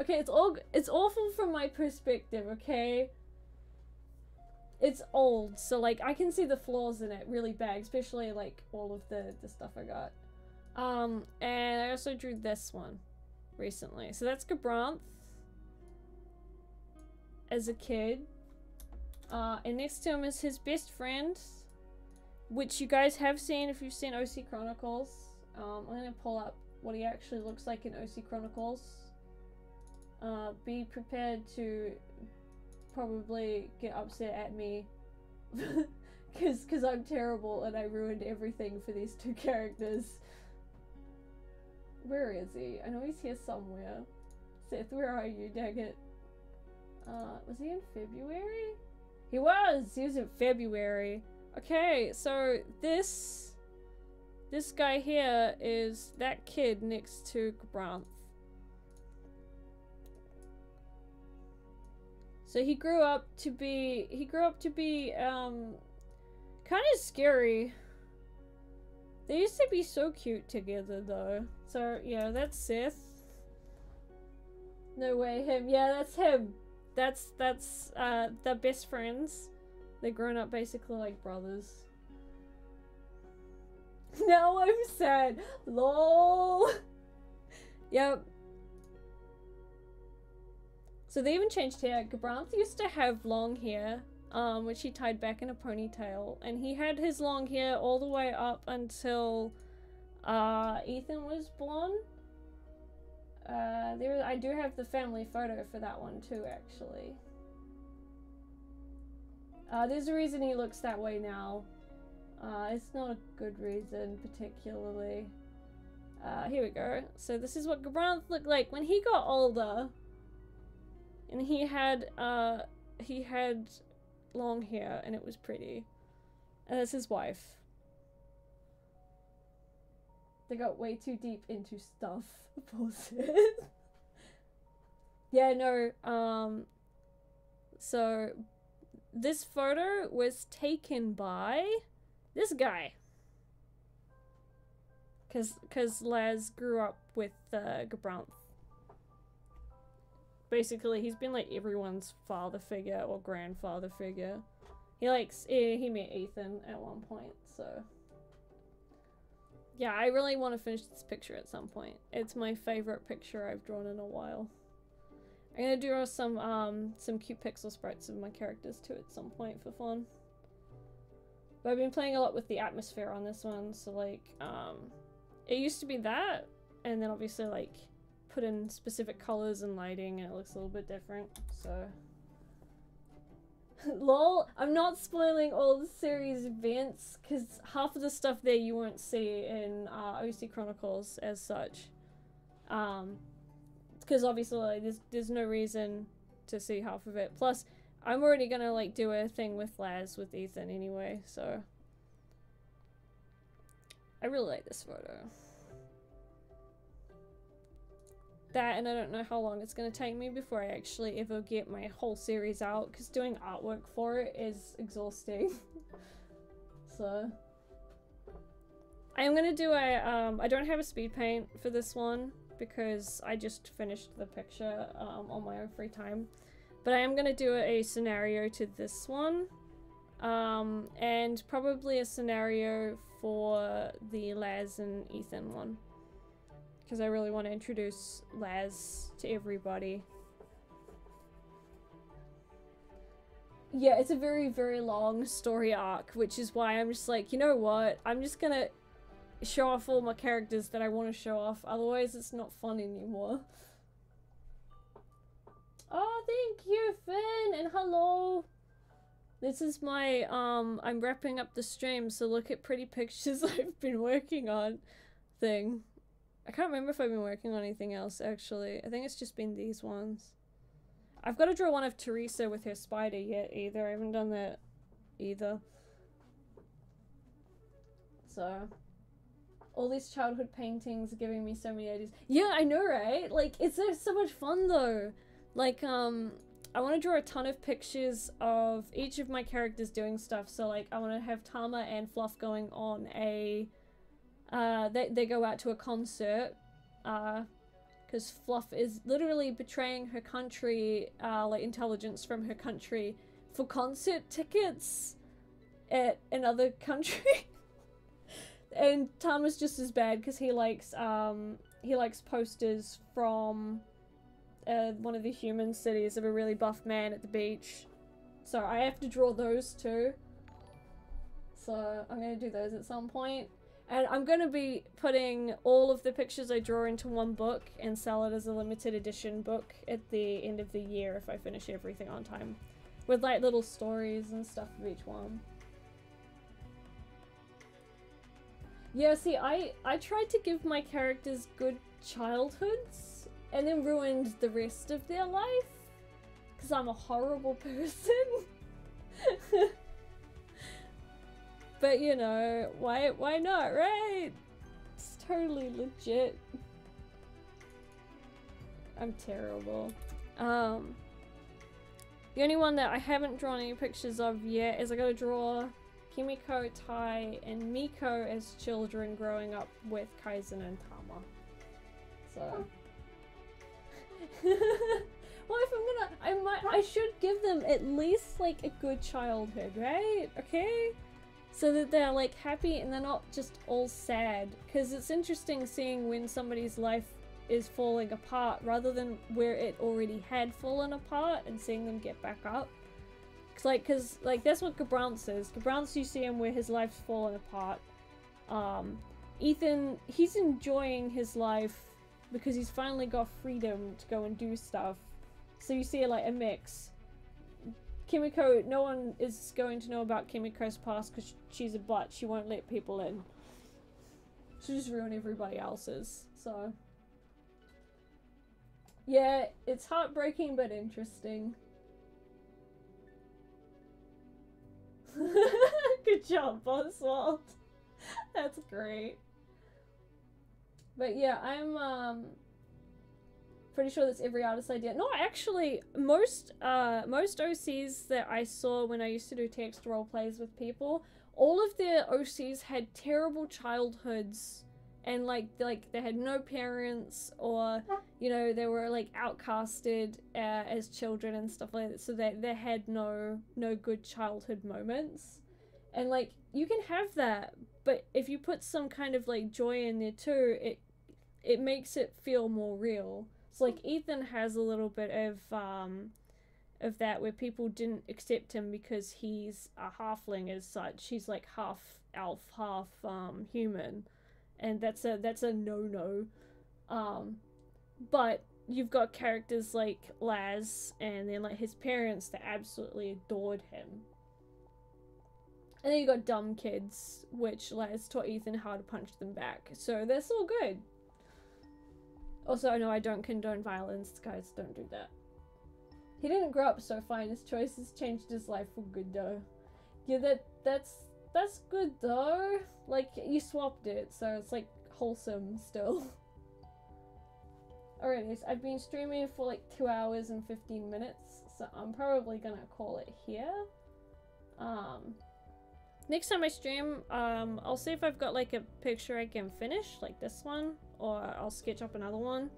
okay, it's awful from my perspective, okay? It's old, so like I can see the flaws in it really bad, especially like all of the stuff I got. And I also drew this one recently. So that's Gabranth as a kid. And next to him is his best friend, which you guys have seen if you've seen OC Chronicles. I'm gonna pull up what he actually looks like in OC Chronicles. Be prepared to probably get upset at me because I'm terrible and I ruined everything for these two characters. Where is he? I know he's here somewhere. Seth, where are you, dang it? Was he in February? He was in February. Okay, so this guy here is that kid next to Gabranth. So he grew up to be kind of scary. They used to be so cute together though. So yeah, that's Seth. No way, him. Yeah, that's him. That's they're best friends. They're grown up basically like brothers. Now I'm sad. LOL. Yep. So they even changed hair. Gabranth used to have long hair, which he tied back in a ponytail, and he had his long hair all the way up until Ethan was born. I do have the family photo for that one too, actually. There's a reason he looks that way now. It's not a good reason, particularly. Here we go. So this is what Gabranth looked like when he got older. And he had long hair, and it was pretty. And that's his wife. They got way too deep into stuff. Bullshit. Yeah, no, so this photo was taken by this guy. Cause Laz grew up with Gabranth. Basically, he's been like everyone's father figure or grandfather figure. He met Ethan at one point, so. Yeah, I really want to finish this picture at some point. It's my favorite picture I've drawn in a while. I'm gonna draw some cute pixel sprites of my characters too at some point for fun. But I've been playing a lot with the atmosphere on this one, so like, it used to be that, and then obviously like, put in specific colors and lighting and it looks a little bit different, so. LOL, I'm not spoiling all the series events because half of the stuff there you won't see in OC Chronicles as such. Because obviously like, there's no reason to see half of it. Plus, I'm already gonna like do a thing with Laz with Ethan anyway, so. I really like this photo. That, and I don't know how long it's going to take me before I actually ever get my whole series out, because doing artwork for it is exhausting. So I am going to do a, I don't have a speed paint for this one, because I just finished the picture on my own free time. But I am going to do a scenario to this one, and probably a scenario for the Laz and Ethan one. Because I really want to introduce Laz to everybody. Yeah, it's a very, very long story arc, which is why I'm just like, you know what? I'm just gonna show off all my characters that I want to show off, otherwise it's not fun anymore. Oh, thank you, Finn, and hello. This is my, I'm wrapping up the stream, so look at pretty pictures I've been working on thing. I can't remember if I've been working on anything else, actually. I think it's just been these ones. I've got to draw one of Teresa with her spider yet, either. I haven't done that either. So, all these childhood paintings are giving me so many ideas. Yeah, I know, right? Like, it's so much fun, though. Like, I want to draw a ton of pictures of each of my characters doing stuff. So, like, I want to have Tama and Fluff going on a... they go out to a concert. Because Fluff is literally betraying her country, like, intelligence from her country for concert tickets at another country. And Tama's just as bad because he likes posters from one of the human cities of a really buff man at the beach. So I have to draw those too. So I'm going to do those at some point. And I'm going to be putting all of the pictures I draw into one book and sell it as a limited edition book at the end of the year if I finish everything on time. With like little stories and stuff of each one. Yeah, see, I tried to give my characters good childhoods and then ruined the rest of their life because I'm a horrible person. But you know, why not, right? It's totally legit. I'm terrible. The only one that I haven't drawn any pictures of yet is I gotta draw Kimiko, Tai, and Miko as children growing up with Kaizen and Tama. So... well, if I'm gonna... I should give them at least, like, a good childhood, right? Okay? So that they're, like, happy and they're not just all sad. Because it's interesting seeing when somebody's life is falling apart rather than where it already had fallen apart and seeing them get back up. Cause that's what Gabrance is. Gabrance, you see him where his life's fallen apart. Ethan, he's enjoying his life because he's finally got freedom to go and do stuff. So you see like a mix. Kimiko, no one is going to know about Kimiko's past because she's a butt. She won't let people in. She'll just ruin everybody else's. So yeah, it's heartbreaking but interesting. Good job, Oswald. That's great. But yeah, I'm pretty sure that's every artist's idea. No, actually, most OCs that I saw when I used to do text role plays with people, all of their OCs had terrible childhoods, and like they had no parents, or you know, they were like outcasted as children and stuff like that. So they had no good childhood moments, and like you can have that, but if you put some kind of like joy in there too, it makes it feel more real. So like Ethan has a little bit of that where people didn't accept him because he's a halfling as such. He's like half elf, half human, and that's a no-no. But you've got characters like Laz and then like his parents that absolutely adored him. And then you got dumb kids, which Laz taught Ethan how to punch them back. So that's all good. Also, no, I don't condone violence, guys, don't do that. He didn't grow up so fine, his choices changed his life for good though. Yeah, that's good though. Like, you swapped it, so it's like wholesome still. Alright, I've been streaming for like 2 hours and 15 minutes, so I'm probably gonna call it here. Next time I stream, I'll see if I've got like a picture I can finish, like this one, or I'll sketch up another one.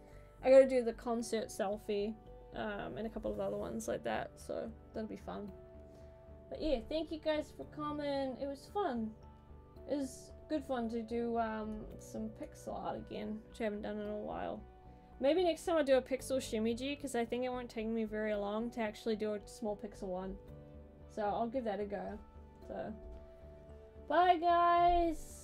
I gotta do the concert selfie, and a couple of other ones like that, so that'll be fun. But yeah, thank you guys for coming. It was fun. It was good fun to do some pixel art again, which I haven't done in a while. Maybe next time I'll do a pixel shimiji, because I think it won't take me very long to actually do a small pixel one. So I'll give that a go. So, bye guys!